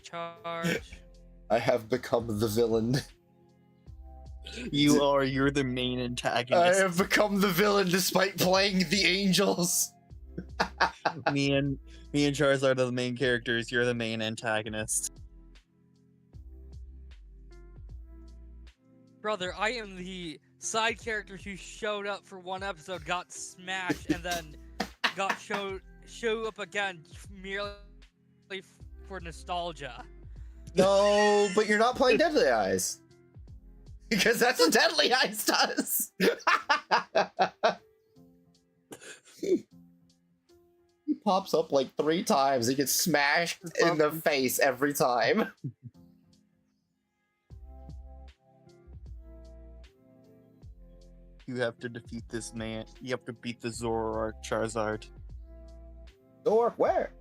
Charge. I have become the villain. You're the main I antagonist. have become the villain despite playing the angels. me and Charizard are the main characters. You're the main antagonist. Brother, I am the side character who showed up for one episode, got smashed, and then got show up again merely for nostalgia. No, but you're not playing Deadly Eyes. Because that's what Deadly Eyes does. He pops up like 3 times. He gets smashed in the face every time. You have to defeat this man. You have to beat the Zoroark Charizard. Dork, where?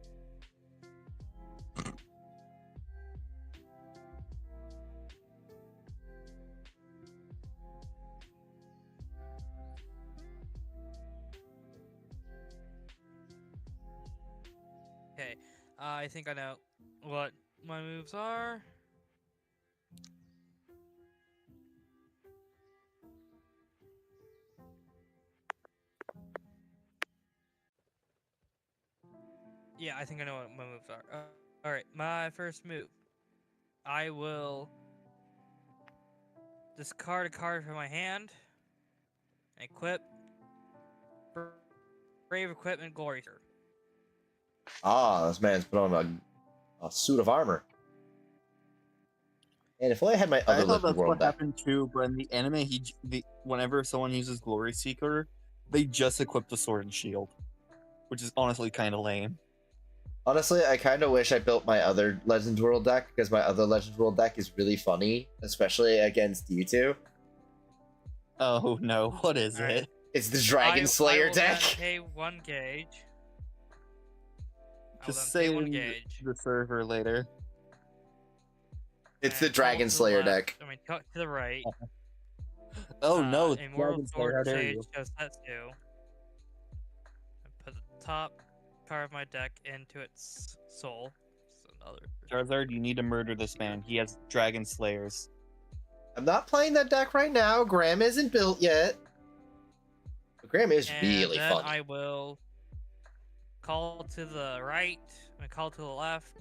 Okay, I think I know what my moves are. Yeah, I think I know what my moves are. Alright, my first move. I will discard a card from my hand. Equip. Brave Equipment Glory Sword. Ah, this man's put on a suit of armor. And if only I had my I other thought Living that's World what deck. happened too, but in the anime, whenever someone uses Glory Seeker, they just equip the sword and shield, which is honestly kind of lame. Honestly, I kind of wish I built my other Legends World deck, because my other Legends World deck is really funny, especially against you two. Oh no, what is Alright. it? It's the Dragon Slayer I will then deck. pay 1 gauge. I will Just then say pay 1 in gauge. the server later. It's the and Dragon call to the Slayer left- deck. I mean, to the right. Oh no, it's Immortal Dragon Slayer, how Sword dare Sage you. goes that too. I put the top card of my deck into its soul. It's another. Charizard, you need to murder this man. He has Dragon Slayers. I'm not playing that deck right now. Graham isn't built yet. But Graham is And really then funny. I will call to the right and call to the left.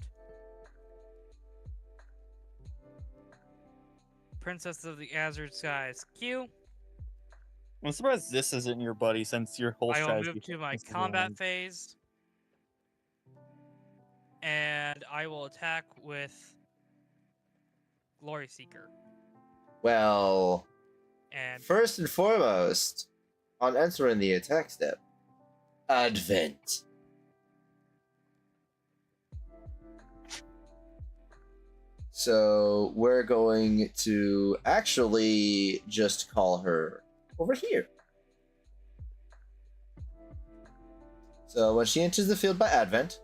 Princess of the Azure Skies. Q. I'm surprised this isn't your buddy since your whole I will strategy move to my is to combat run. phase. And I will attack with Glory Seeker. Well, And first and foremost, on entering the attack step, Advent. So we're going to actually just call her over here. So when she enters the field by Advent,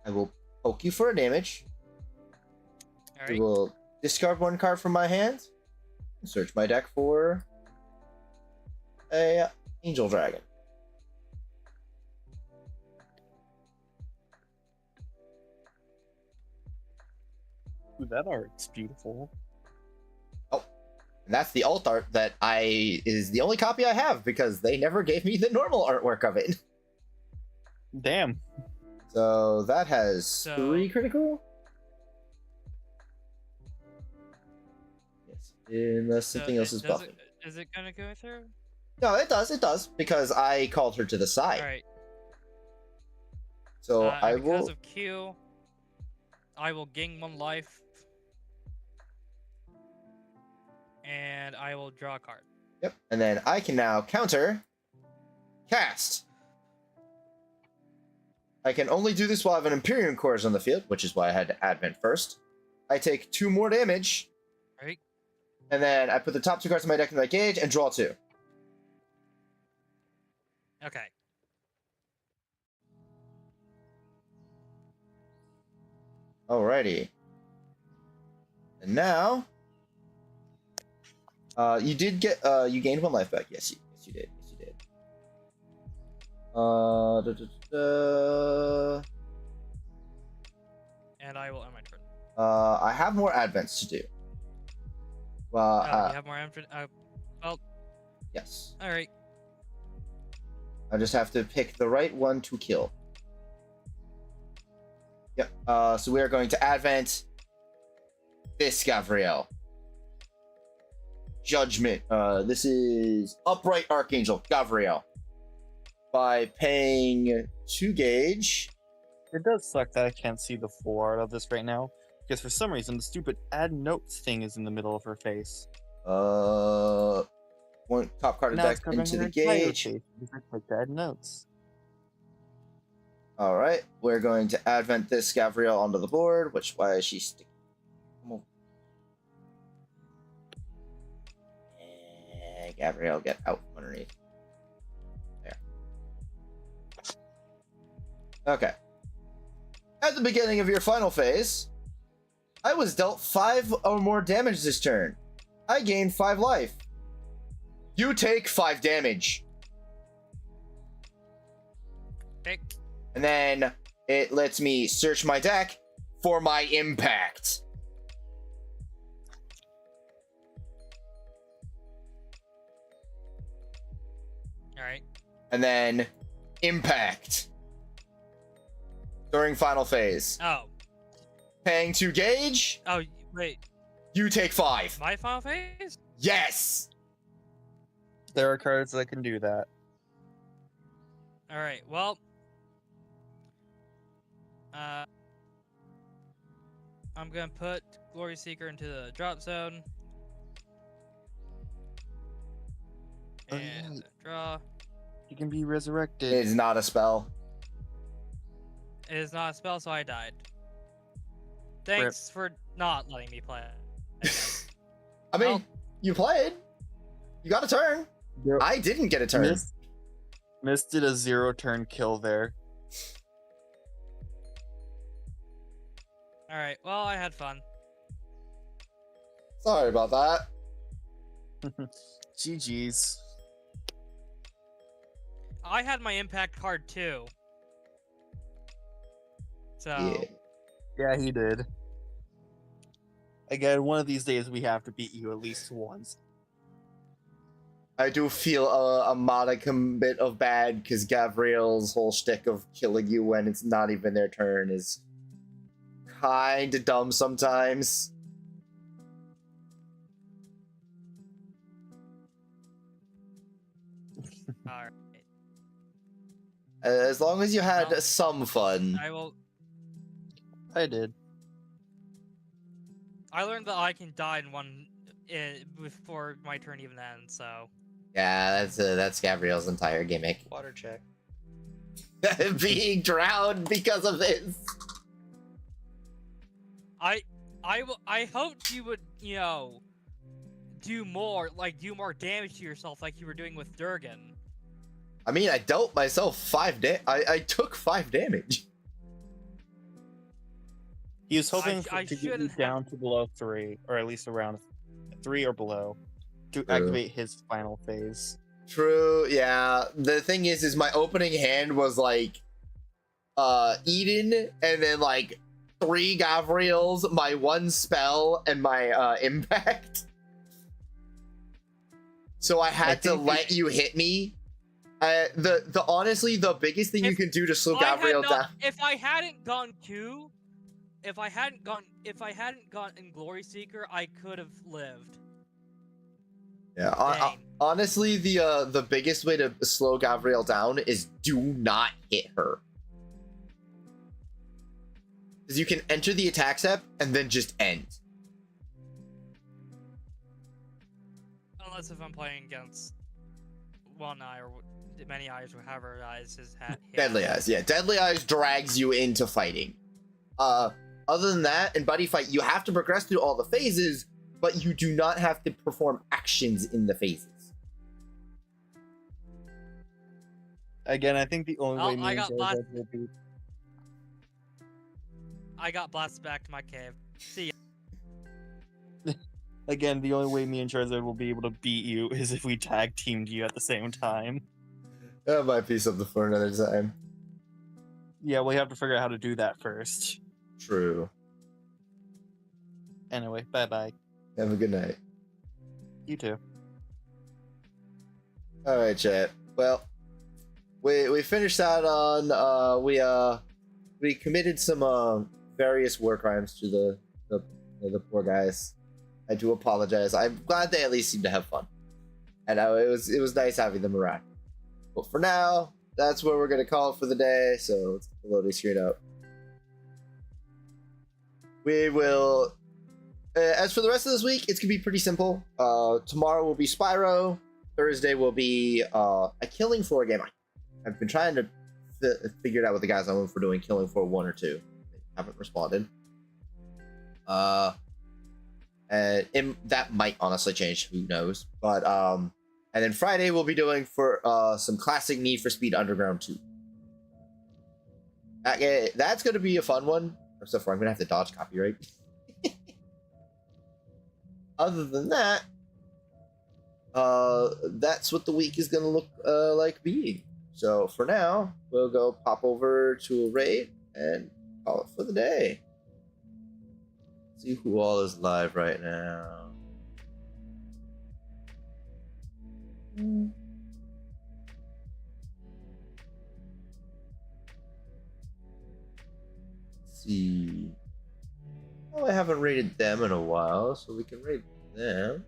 I will poke you for a damage. I alright. will discard 1 card from my hand, search my deck for a Angel Dragon. Ooh, that art's beautiful. And that's the alt art that is the only copy I have because they never gave me the normal artwork of it. Damn. So that has 3 critical. Yes, unless something else is buffing. Is it gonna go through? No, it does because I called her to the side. Alright. So I because will. of Q, I will gain 1 life. And I will draw a card. Yep, and then I can now counter cast. I can only do this while I have an Empyrean Chorus on the field, which is why I had to advent first. I take 2 more damage. Right. And then I put the top 2 cards in my deck in my gauge and draw 2. Okay. Alrighty. And now, you did get, you gained 1 life back. Yes, you did. Yes, you did. And I will end my turn. I have more advents to do. Well, You have more infant. Well, yes. alright. I just have to pick the right one to kill. Yep. So we are going to advent this Gavriel. Judgment. This is Upright Archangel Gavriel. By paying 2 gauge. It does suck that I can't see the full art of this right now, because for some reason the stupid add notes thing is in the middle of her face. 1 top card of Now it's deck covering into her the entire gauge. face because I clicked add notes. Alright, we're going to advent this Gavriel onto the board, why is she sticking? Come on. Gavriel, get out from underneath. There. Okay. At the beginning of your final phase, I was dealt 5 or more damage this turn. I gained 5 life. You take 5 damage. Okay. And then it lets me search my deck for my impact. Alright. And then impact. During final phase. Oh. Paying 2 gauge, Oh, wait. you take 5. My final phase? Yes! There are cards that can do that. Alright, well. I'm gonna put Glory Seeker into the drop zone. Oh, And yeah. draw. He can be resurrected. It is not a spell. It is not a spell, so I died. Thanks for not letting me play it. I mean, Well- you played. You got a turn. Yep. I didn't get a turn. Mist did a 0-turn kill there. Alright, well, I had fun. Sorry about that. GG's. I had my impact card too. So, Yeah. Yeah, he did. Again, one of these days we have to beat you at least once. I do feel a modicum bit of bad because Gavriel's whole shtick of killing you when it's not even their turn is kinda dumb sometimes. alright. As long as you had Well, some fun. I did. I learned that I can die in one before my turn even ends, so. Yeah, that's Gavriel's entire gimmick. Water check. Being drowned because of this. I hoped you would, do more damage to yourself like you were doing with Durgan. I mean, I dealt myself 5 I took 5 damage. He was hoping I to get you shouldn't have- down to below 3, or at least around 3 or below, to True. activate his final phase. True, yeah. The thing is my opening hand was like Eden, and then like 3 Gavriels, my 1 spell, and my impact. So I had to let you hit me. The honestly, the biggest thing you can do to slow Gavriel down. If I hadn't gone Q, if I hadn't gone in Glory Seeker, I could have lived. Yeah, honestly, the biggest way to slow Gavriel down is do not hit her. Because you can enter the attack step and then just end. Unless if I'm playing against one eye or many eyes, or however eyes his hat. Deadly Eyes, yeah. Deadly Eyes drags you into fighting. Other than that, in Buddyfight, you have to progress through all the phases, but you do not have to perform actions in the phases. Again, I think the only way I me got and blast- Joseph will be I got blasted back to my cave. See ya. again the only way me and Charizard will be able to beat you is if we tag teamed you at the same time. That might be something for another time. Yeah, we have to figure out how to do that first. True. Anyway, bye bye. Have a good night. You too. All right, chat. Well, we finished out on we committed some various war crimes to the poor guys. I do apologize. I'm glad they at least seem to have fun, and it was nice having them around. But for now, that's where we're gonna call it for the day. So let's get the loading screen up. We will. As for the rest of this week, it's gonna be pretty simple. Tomorrow will be Spyro. Thursday will be a Killing Floor game. I've been trying to figure it out with the guys I'm for doing Killing Floor 1 or 2. They haven't responded. And that might honestly change. Who knows? But and then Friday we'll be doing for some classic Need for Speed Underground 2. That's gonna be a fun one. Except for I'm gonna have to dodge copyright. Other than that, that's what the week is gonna look like being. So for now, we'll go pop over to a raid and call it for the day. See who all is live right now. Let's see. Oh, I haven't raided them in a while, so we can raid them.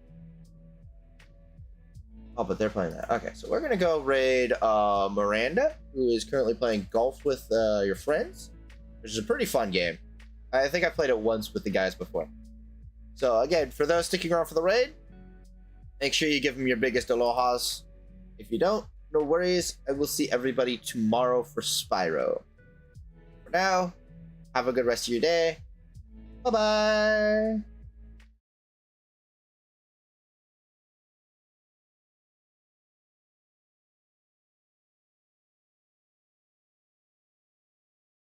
Oh, but they're playing that. Okay, so we're gonna go raid Miranda, who is currently playing golf with your friends, which is a pretty fun game. I think I played it once with the guys before. So again, for those sticking around for the raid, make sure you give them your biggest alohas. If you don't, no worries. I will see everybody tomorrow for Spyro. For now, have a good rest of your day. Bye-bye.